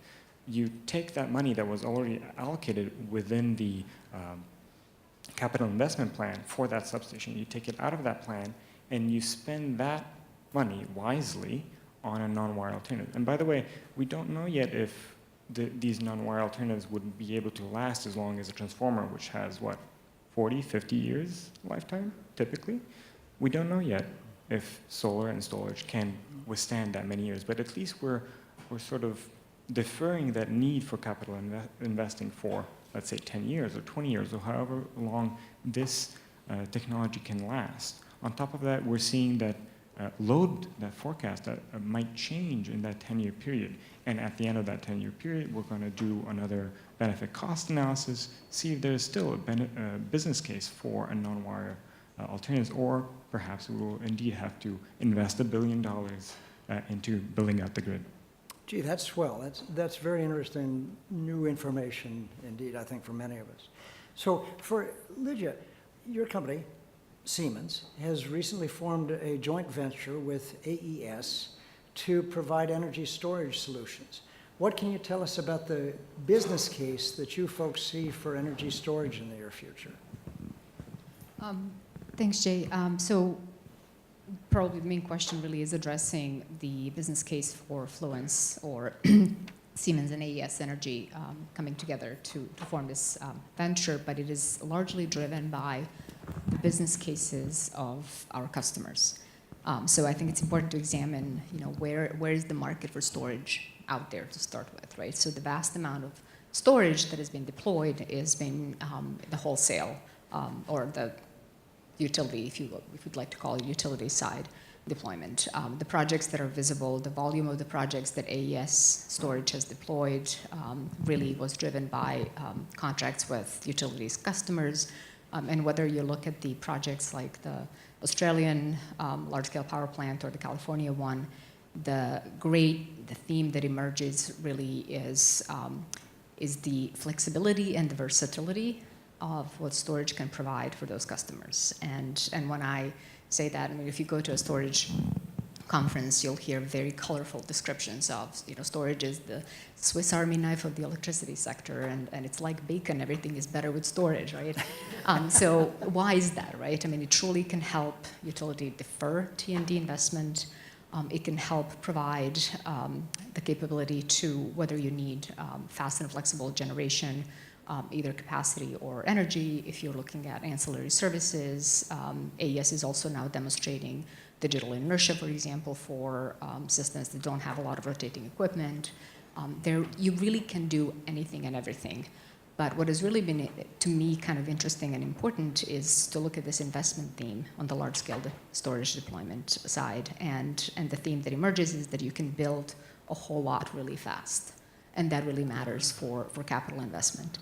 you take that money that was already allocated within the capital investment plan for that substation, you take it out of that plan, and you spend that money wisely on a non-wire alternative. And by the way, we don't know yet if these non-wire alternatives would be able to last as long as a transformer, which has, what, 40, 50 years lifetime, typically. We don't know yet if solar and storage can withstand that many years, but at least we're sort of deferring that need for capital investing for, let's say, 10 years or 20 years or however long this technology can last. On top of that, we're seeing that that forecast might change in that 10-year period. And at the end of that 10-year period, we're going to do another benefit cost analysis, see if there's still a business case for a non-wire alternatives, or perhaps we will indeed have to invest $1 billion into building out the grid. Gee, that's swell. That's very interesting, new information indeed, I think, for many of us. So for Lydia, your company, Siemens, has recently formed a joint venture with AES to provide energy storage solutions. What can you tell us about the business case that you folks see for energy storage in the near future? Thanks, Jay. So probably the main question really is addressing the business case for Fluence or Siemens and AES Energy coming together to form this venture, but it is largely driven by the business cases of our customers. So I think it's important to examine, where is the market for storage out there to start with, right? So the vast amount of storage that has been deployed is been the wholesale or the utility, if you'd like to call it utility side deployment. The projects that are visible, the volume of the projects that AES Storage has deployed really was driven by contracts with utilities customers. And whether you look at the projects like the Australian large-scale power plant or the California one, the theme that emerges really is the flexibility and the versatility of what storage can provide for those customers. And when I say that, if you go to a storage conference, you'll hear very colorful descriptions of, storage is the Swiss Army knife of the electricity sector, and it's like bacon, everything is better with storage, right? So why is that, right? It truly can help utility defer T&D investment. It can help provide the capability to, whether you need fast and flexible generation, either capacity or energy. If you're looking at ancillary services, AES is also now demonstrating digital inertia, for example, for systems that don't have a lot of rotating equipment. You really can do anything and everything. But what has really been, to me, kind of interesting and important is to look at this investment theme on the large-scale storage deployment side. And the theme that emerges is that you can build a whole lot really fast. And that really matters for capital investment.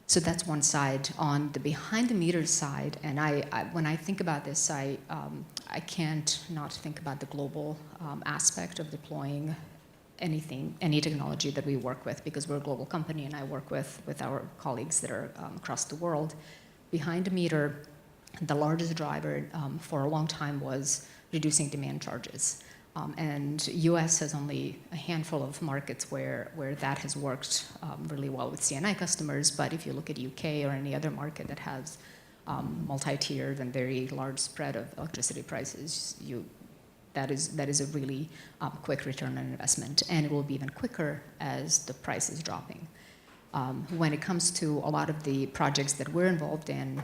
So that's one side. On the behind-the-meter side, and when I think about this, I can't not think about the global aspect of deploying any technology that we work with, because we're a global company and I work with our colleagues that are across the world. Behind the meter, the largest driver for a long time was reducing demand charges. And US has only a handful of markets where that has worked really well with C&I customers, but if you look at UK or any other market that has multi-tiered and very large spread of electricity prices, that is a really quick return on investment, and it will be even quicker as the price is dropping. When it comes to a lot of the projects that we're involved in,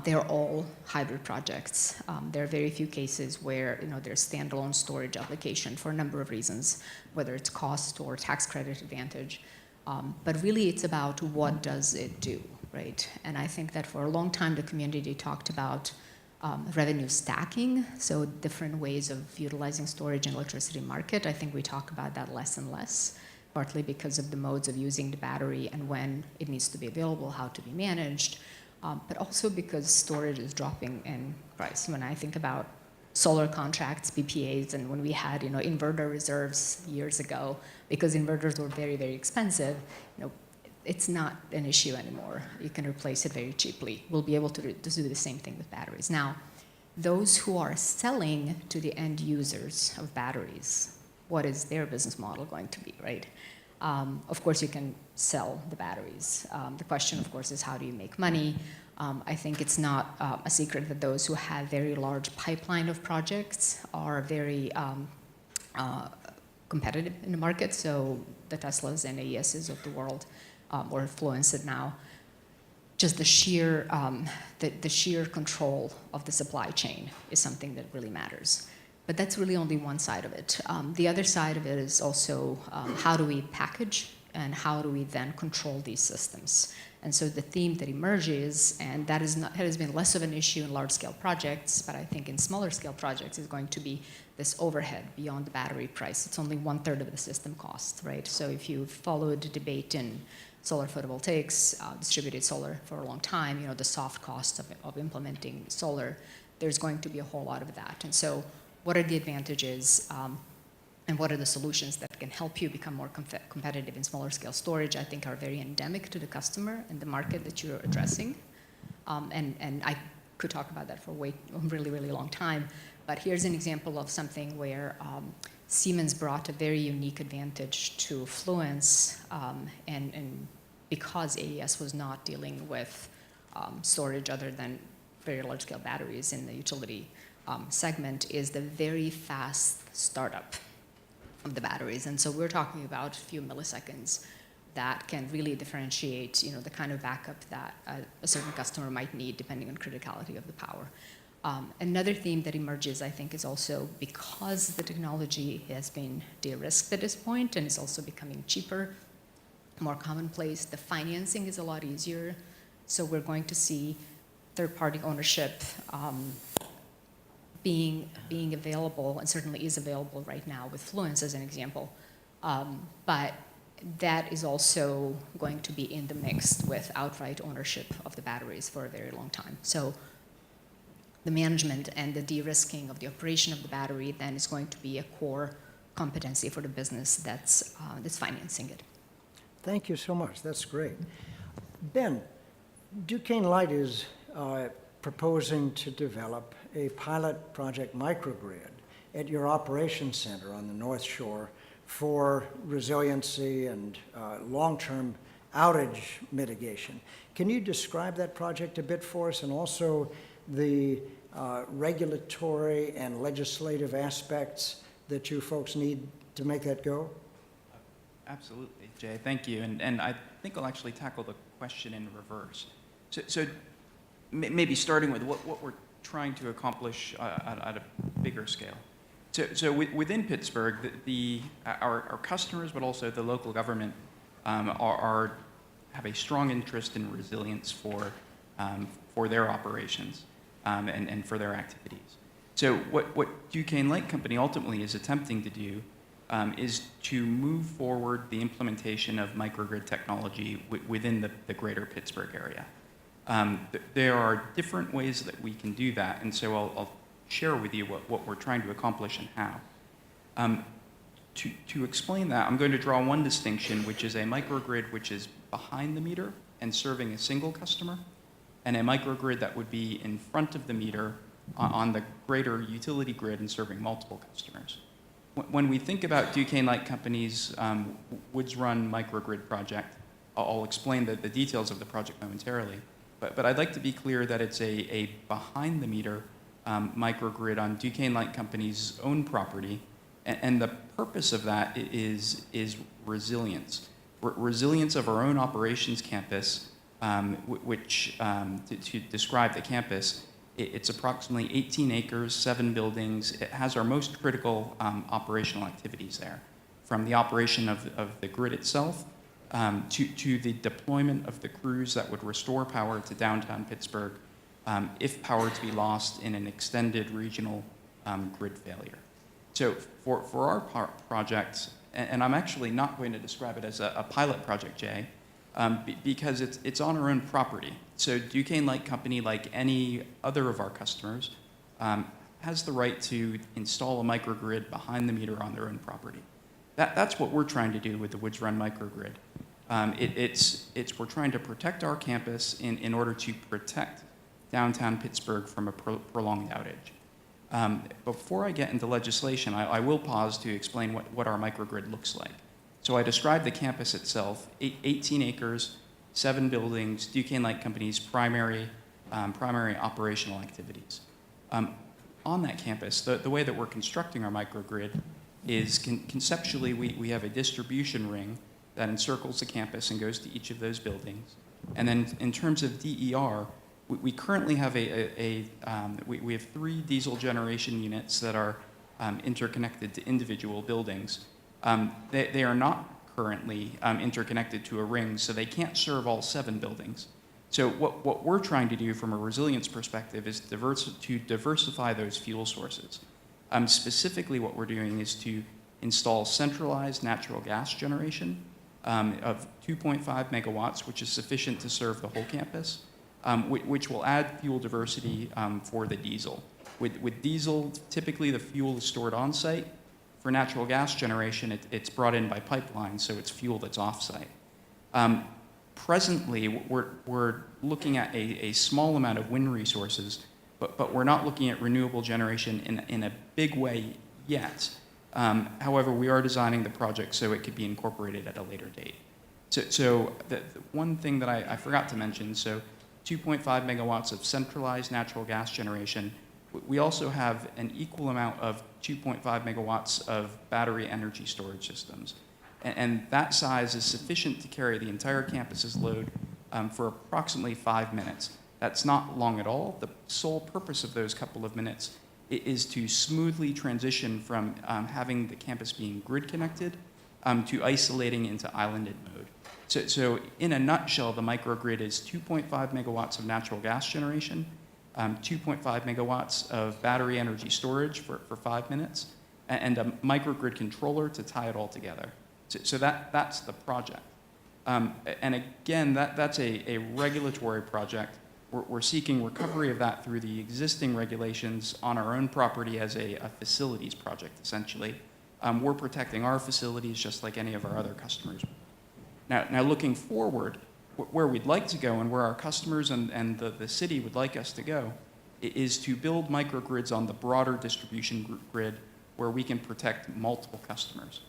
they're all hybrid projects. There are very few cases where there's standalone storage application for a number of reasons, whether it's cost or tax credit advantage. But really, it's about what does it do, right? And I think that for a long time, the community talked about revenue stacking, so different ways of utilizing storage in electricity market. I think we talk about that less and less, partly because of the modes of using the battery and when it needs to be available, how to be managed, but also because storage is dropping in price. When I think about solar contracts, PPAs, and when we had inverter reserves years ago, because inverters were very, very expensive, it's not an issue anymore. You can replace it very cheaply. We'll be able to do the same thing with batteries. Now, those who are selling to the end users of batteries, what is their business model going to be, right? Of course, you can sell the batteries. The question, of course, is how do you make money? I think it's not a secret that those who have very large pipeline of projects are very competitive in the market. So the Teslas and AESs of the world, or Fluence now, just the sheer control of the supply chain is something that really matters. But that's really only one side of it. The other side of it is also how do we package and how do we then control these systems? And so the theme that emerges, and that has been less of an issue in large-scale projects, but I think in smaller-scale projects is going to be this overhead beyond the battery price. It's only 1/3 of the system cost, right? So if you followed the debate in solar photovoltaics, distributed solar for a long time, the soft cost of implementing solar, there's going to be a whole lot of that. And so what are the advantages and what are the solutions that can help you become more competitive in smaller scale storage, I think are very endemic to the customer and the market that you're addressing. And I could talk about that for a really, really long time. But here's an example of something where Siemens brought a very unique advantage to Fluence, and because AES was not dealing with storage other than very large scale batteries in the utility segment, is the very fast startup of the batteries. And so we're talking about a few milliseconds that can really differentiate the kind of backup that a certain customer might need depending on criticality of the power. Another theme that emerges, I think, is also because the technology has been de-risked at this point and is also becoming cheaper, more commonplace, the financing is a lot easier. So we're going to see third-party ownership being available, and certainly is available right now with Fluence as an example. But that is also going to be in the mix with outright ownership of the batteries for a very long time. So the management and the de-risking of the operation of the battery then is going to be a core competency for the business that's financing it. Thank you so much. That's great. Ben, Duquesne Light is proposing to develop a pilot project microgrid at your operations center on the North Shore for resiliency and long-term outage mitigation. Can you describe that project a bit for us, and also the regulatory and legislative aspects that you folks need to make that go? Absolutely, Jay, thank you. And I think I'll actually tackle the question in reverse. So maybe starting with what we're trying to accomplish at a bigger scale. So within Pittsburgh, our customers, but also the local government, have a strong interest in resilience for their operations and for their activities. So what Duquesne Light Company ultimately is attempting to do is to move forward the implementation of microgrid technology within the greater Pittsburgh area. There are different ways that we can do that, and so I'll share with you what we're trying to accomplish and how. To explain that, I'm going to draw one distinction, which is a microgrid which is behind the meter and serving a single customer, and a microgrid that would be in front of the meter on the greater utility grid and serving multiple customers. When we think about Duquesne Light Company's Woods Run microgrid project, I'll explain the details of the project momentarily, but I'd like to be clear that it's a behind-the-meter microgrid on Duquesne Light Company's own property, and the purpose of that is resilience. Resilience of our own operations campus, which, to describe the campus, it's approximately 18 acres, 7 buildings. It has our most critical operational activities there, from the operation of the grid itself to the deployment of the crews that would restore power to downtown Pittsburgh if power to be lost in an extended regional grid failure. So for our project, and I'm actually not going to describe it as a pilot project, Jay, because it's on our own property. So Duquesne Light Company, like any other of our customers, has the right to install a microgrid behind the meter on their own property. That's what we're trying to do with the Woods Run microgrid. We're trying to protect our campus in order to protect downtown Pittsburgh from a prolonged outage. Before I get into legislation, I will pause to explain what our microgrid looks like. So I described the campus itself, 18 acres, 7 buildings, Duquesne Light Company's primary operational activities. On that campus, the way that we're constructing our microgrid is conceptually we have a distribution ring that encircles the campus and goes to each of those buildings. And then in terms of DER, we currently have we have 3 diesel generation units that are interconnected to individual buildings. They are not currently interconnected to a ring, so they can't serve all 7 buildings. So what we're trying to do from a resilience perspective is to diversify those fuel sources. Specifically, what we're doing is to install centralized natural gas generation of 2.5 megawatts, which is sufficient to serve the whole campus, which will add fuel diversity for the diesel. With diesel, typically the fuel is stored on site. For natural gas generation, it's brought in by pipeline, so it's fuel that's off-site. Presently, we're looking at a small amount of wind resources, but we're not looking at renewable generation in a big way yet. However, we are designing the project so it could be incorporated at a later date. So the one thing that I forgot to mention, so 2.5 megawatts of centralized natural gas generation. We also have an equal amount of 2.5 megawatts of battery energy storage systems. And that size is sufficient to carry the entire campus's load for approximately 5 minutes. That's not long at all. The sole purpose of those couple of minutes is to smoothly transition from having the campus being grid connected to isolating into islanded mode. So in a nutshell, the microgrid is 2.5 megawatts of natural gas generation, 2.5 megawatts of battery energy storage for 5 minutes, and a microgrid controller to tie it all together. So that's the project. And again, that's a regulatory project. We're seeking recovery of that through the existing regulations on our own property as a facilities project, essentially. We're protecting our facilities just like any of our other customers. Now looking forward, where we'd like to go and where our customers and the city would like us to go is to build microgrids on the broader distribution grid where we can protect multiple customers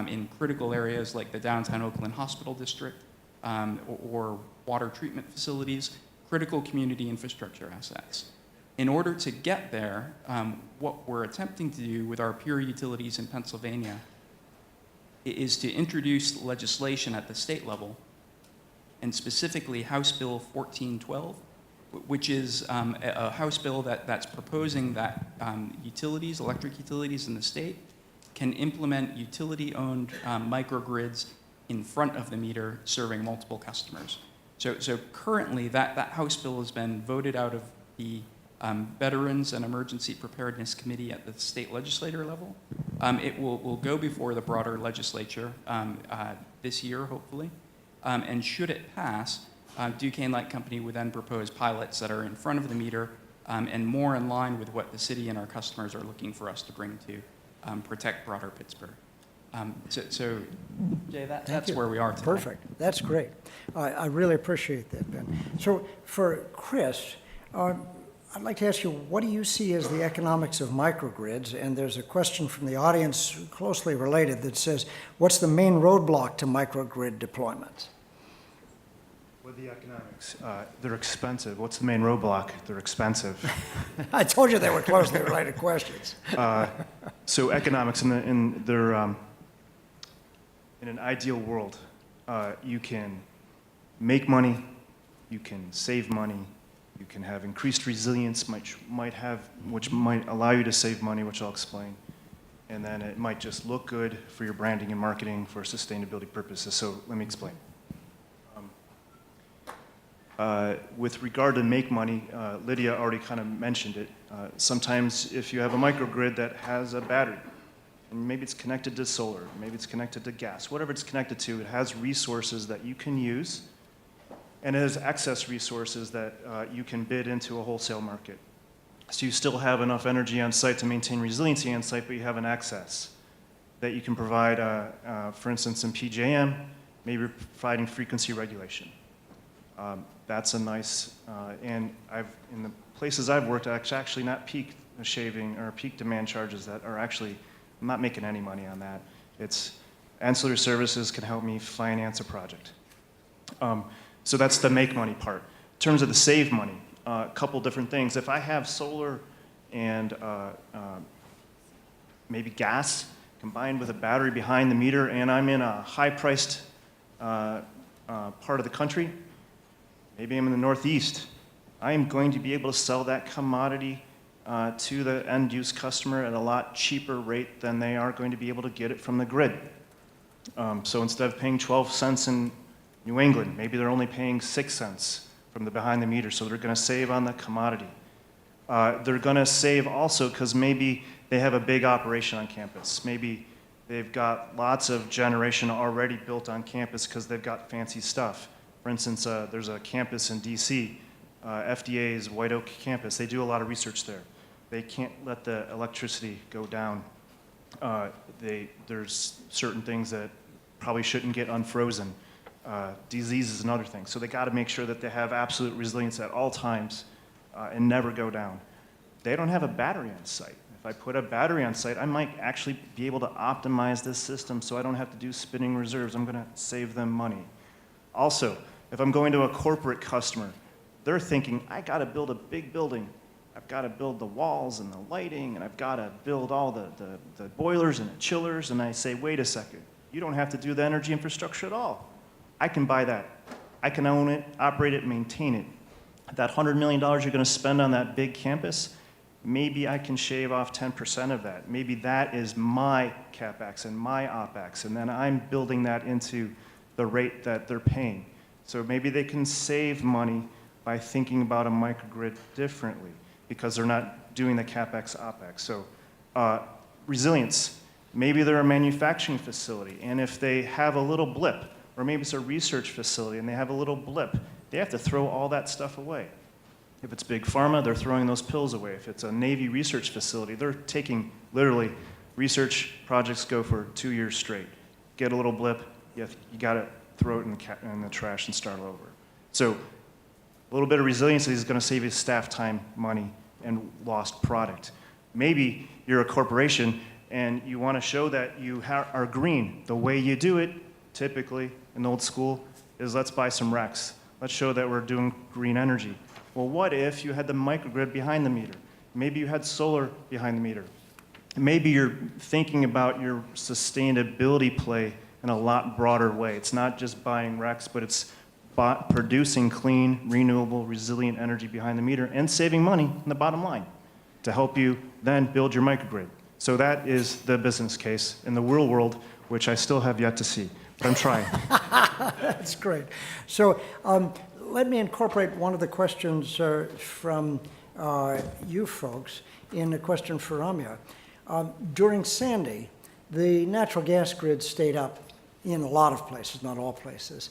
in critical areas like the downtown Oakland Hospital District or water treatment facilities, critical community infrastructure assets. In order to get there, what we're attempting to do with our peer utilities in Pennsylvania is to introduce legislation at the state level, and specifically House Bill 1412, which is a House bill that's proposing that utilities, electric utilities in the state, can implement utility-owned microgrids in front of the meter serving multiple customers. So currently, that House bill has been voted out of the Veterans and Emergency Preparedness Committee at the state legislature level. It will go before the broader legislature this year, hopefully. And should it pass, Duquesne Light Company would then propose pilots that are in front of the meter and more in line with what the city and our customers are looking for us to bring to protect broader Pittsburgh. So Jay, that's where we are today. Perfect. That's great. I really appreciate that, Ben. So for Chris, I'd like to ask you, what do you see as the economics of microgrids? And there's a question from the audience closely related that says, what's the main roadblock to microgrid deployments? What are the economics? They're expensive. What's the main roadblock? They're expensive. I told you they were closely related questions. So economics, in an ideal world, you can make money, you can save money, you can have increased resilience, which might allow you to save money, which I'll explain. And then it might just look good for your branding and marketing for sustainability purposes. So let me explain. With regard to make money, Lydia already kind of mentioned it. Sometimes if you have a microgrid that has a battery, and maybe it's connected to solar, maybe it's connected to gas, whatever it's connected to, it has resources that you can use, and it has excess resources that you can bid into a wholesale market. So you still have enough energy on site to maintain resiliency on site, but you have an excess that you can provide, for instance, in PJM, maybe providing frequency regulation. That's a nice, and in the places I've worked, actually not peak shaving or peak demand charges that are actually, I'm not making any money on that. It's ancillary services can help me finance a project. So that's the make money part. In terms of the save money, a couple different things. If I have solar and maybe gas combined with a battery behind the meter and I'm in a high-priced part of the country, Maybe I'm in the Northeast. I am going to be able to sell that commodity to the end-use customer at a lot cheaper rate than they are going to be able to get it from the grid. So instead of paying 12 cents in New England, maybe they're only paying 6 cents from the behind the meter, so they're going to save on the commodity. They're going to save also because maybe they have a big operation on campus. Maybe they've got lots of generation already built on campus because they've got fancy stuff. For instance, there's a campus in DC, FDA's White Oak campus. They do a lot of research there. They can't let the electricity go down. There's certain things that probably shouldn't get unfrozen. Disease is another thing. So they got to make sure that they have absolute resilience at all times and never go down. They don't have a battery on site. If I put a battery on site, I might actually be able to optimize this system so I don't have to do spinning reserves. I'm going to save them money. Also, if I'm going to a corporate customer, they're thinking, I got to build a big building. I've got to build the walls and the lighting, and I've got to build all the boilers and the chillers. And I say, wait a second, you don't have to do the energy infrastructure at all. I can buy that. I can own it, operate it, maintain it. That $100 million you're going to spend on that big campus, maybe I can shave off 10% of that. Maybe that is my CapEx and my OpEx, and then I'm building that into the rate that they're paying. So maybe they can save money by thinking about a microgrid differently because they're not doing the CapEx, OpEx. So resilience, maybe they're a manufacturing facility, and if they have a little blip, or maybe it's a research facility and they have a little blip, they have to throw all that stuff away. If it's big pharma, they're throwing those pills away. If it's a Navy research facility, they're taking, literally, research projects go for 2 years straight. Get a little blip, you got to throw it in the trash and start over. So a little bit of resiliency is going to save you staff time, money, and lost product. Maybe you're a corporation and you want to show that you are green. The way you do it, typically, in old school, is let's buy some RECs. Let's show that we're doing green energy. Well, what if you had the microgrid behind the meter? Maybe you had solar behind the meter. Maybe you're thinking about your sustainability play in a lot broader way. It's not just buying RECs, but it's producing clean, renewable, resilient energy behind the meter and saving money in the bottom line to help you then build your microgrid. So that is the business case in the real world, which I still have yet to see. But I'm trying. That's great. So let me incorporate one of the questions from you folks in a question for Ramya. During Sandy, the natural gas grid stayed up in a lot of places, not all places.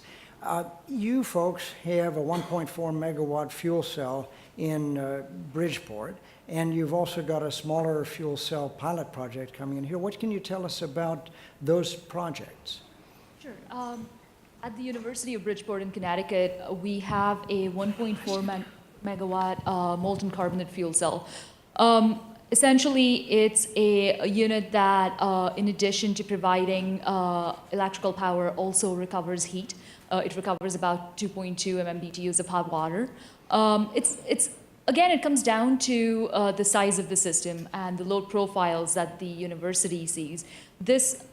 You folks have a 1.4 megawatt fuel cell in Bridgeport, and you've also got a smaller fuel cell pilot project coming in here. What can you tell us about those projects? Sure. At the University of Bridgeport in Connecticut, we have a 1.4 megawatt molten carbonate fuel cell. Essentially, it's a unit that, in addition to providing electrical power, also recovers heat. It recovers about 2.2 MMBTUs of hot water. Again, it comes down to the size of the system and the load profiles that the university sees. This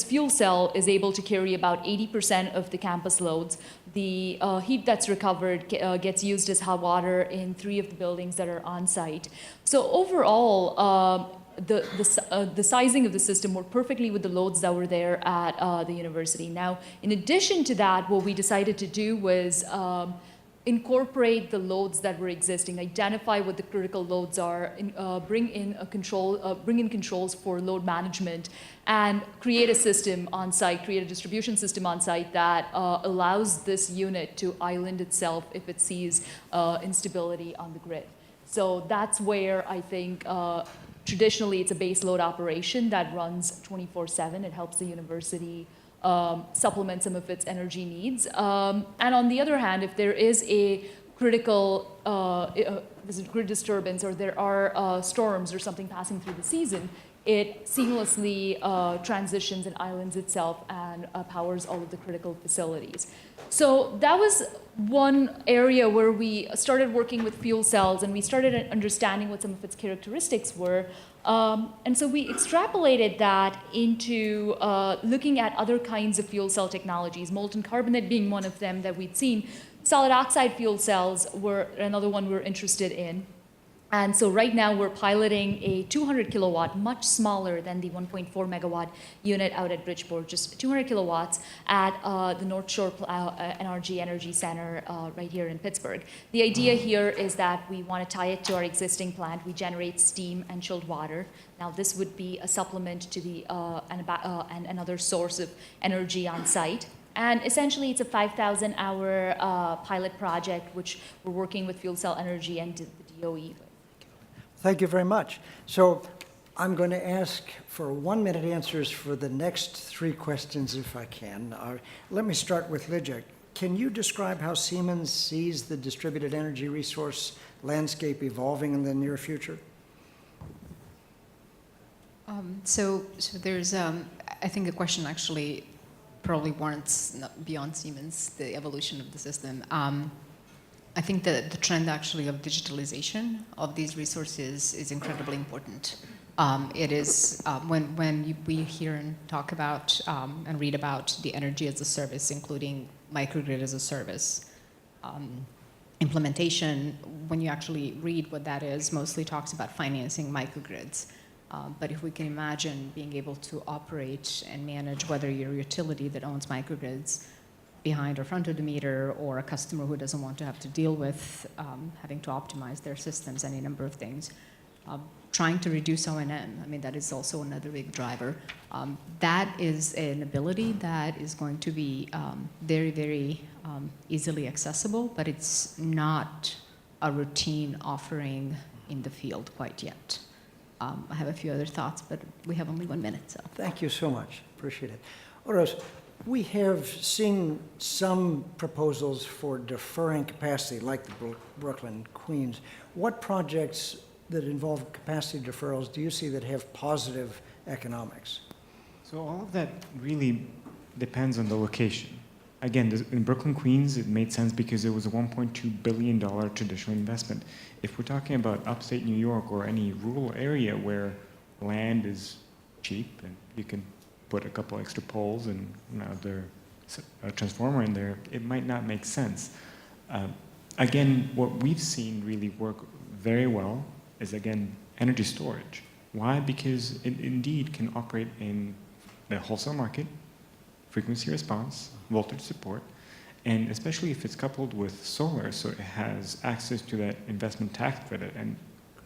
fuel cell is able to carry about 80% of the campus loads. The heat that's recovered gets used as hot water in 3 of the buildings that are on site. So overall, the sizing of the system worked perfectly with the loads that were there at the university. Now, in addition to that, what we decided to do was incorporate the loads that were existing, identify what the critical loads are, bring in controls for load management, and create a system on site, create a distribution system on site that allows this unit to island itself if it sees instability on the grid. So that's where I think traditionally it's a base load operation that runs 24/7. It helps the university supplement some of its energy needs. And on the other hand, if there is a critical grid disturbance or there are storms or something passing through the season, it seamlessly transitions and islands itself and powers all of the critical facilities. So that was one area where we started working with fuel cells and we started understanding what some of its characteristics were. And so we extrapolated that into looking at other kinds of fuel cell technologies, molten carbonate being one of them that we'd seen. Solid oxide fuel cells were another one we're interested in. And so right now we're piloting a 200 kilowatt, much smaller than the 1.4 megawatt unit out at Bridgeport, just 200 kilowatts at the North Shore NRG Energy Center right here in Pittsburgh. The idea here is that we want to tie it to our existing plant. We generate steam and chilled water. Now this would be a supplement to the and another source of energy on site. And essentially, it's a 5,000-hour pilot project, which we're working with Fuel Cell Energy and the DOE. Thank you very much. So I'm going to ask for 1-minute answers for the next 3 questions, if I can. Let me start with Lidja. Can you describe how Siemens sees the distributed energy resource landscape evolving in the near future? So there's, I think the question actually probably warrants beyond Siemens, the evolution of the system. I think that the trend actually of digitalization of these resources is incredibly important. It is, when we hear and talk about and read about the energy as a service, including microgrid as a service, implementation, when you actually read what that is, mostly talks about financing microgrids. But if we can imagine being able to operate and manage whether you're a utility that owns microgrids behind or front of the meter, or a customer who doesn't want to have to deal with having to optimize their systems, any number of things. Trying to reduce O&M, I mean, that is also another big driver. That is an ability that is going to be very, very easily accessible, but it's not a routine offering in the field quite yet. I have a few other thoughts, but we have only 1 minute, so. Thank you so much. Appreciate it. Oros, we have seen some proposals for deferring capacity, like the Brooklyn, Queens. What projects that involve capacity deferrals do you see that have positive economics? So all of that really depends on the location. Again, in Brooklyn, Queens, it made sense because it was a $1.2 billion traditional investment. If we're talking about upstate New York or any rural area where land is cheap and you can put a couple extra poles and a transformer in there, it might not make sense. Again, what we've seen really work very well is, again, energy storage. Why? Because it indeed can operate in the wholesale market, frequency response, voltage support, and especially if it's coupled with solar, so it has access to that investment tax credit, and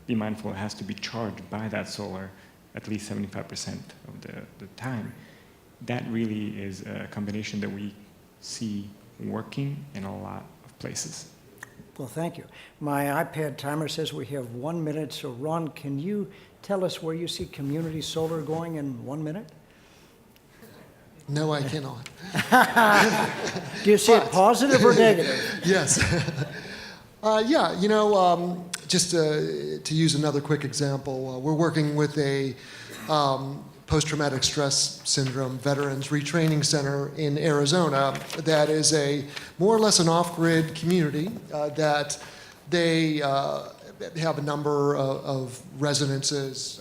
be mindful it has to be charged by that solar at least 75% of the time. That really is a combination that we see working in a lot of places. Well, thank you. My iPad timer says we have 1 minute, so Ron, can you tell us where you see community solar going in 1 minute? No, I cannot. Do you see it positive or negative? Yes. Yeah, just to use another quick example, we're working with a post-traumatic stress syndrome veterans retraining center in Arizona that is a more or less an off-grid community that they have a number of residences,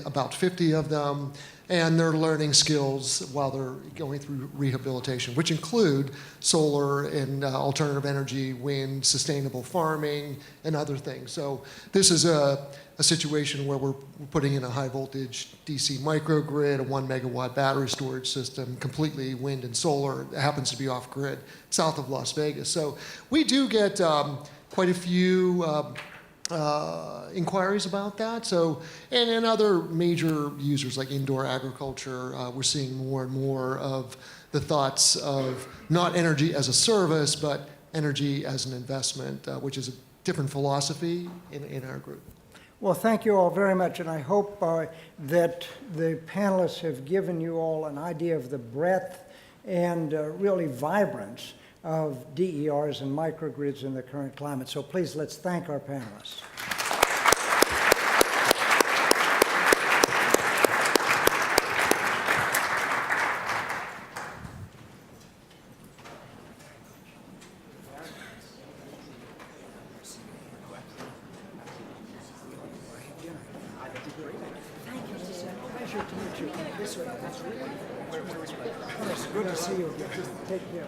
about 50 of them, and they're learning skills while they're going through rehabilitation, which include solar and alternative energy, wind, sustainable farming, and other things. So this is a situation where we're putting in a high voltage DC microgrid, a 1 megawatt battery storage system, completely wind and solar. It happens to be off grid, south of Las Vegas. So we do get quite a few inquiries about that. So, and other major users like indoor agriculture, we're seeing more and more of the thoughts of not energy as a service, but energy as an investment, which is a different philosophy in our group. Well, thank you all very much, and I hope that the panelists have given you all an idea of the breadth and really vibrance of DERs and microgrids in the current climate. So please, let's thank our panelists. Good to see you again. Take care.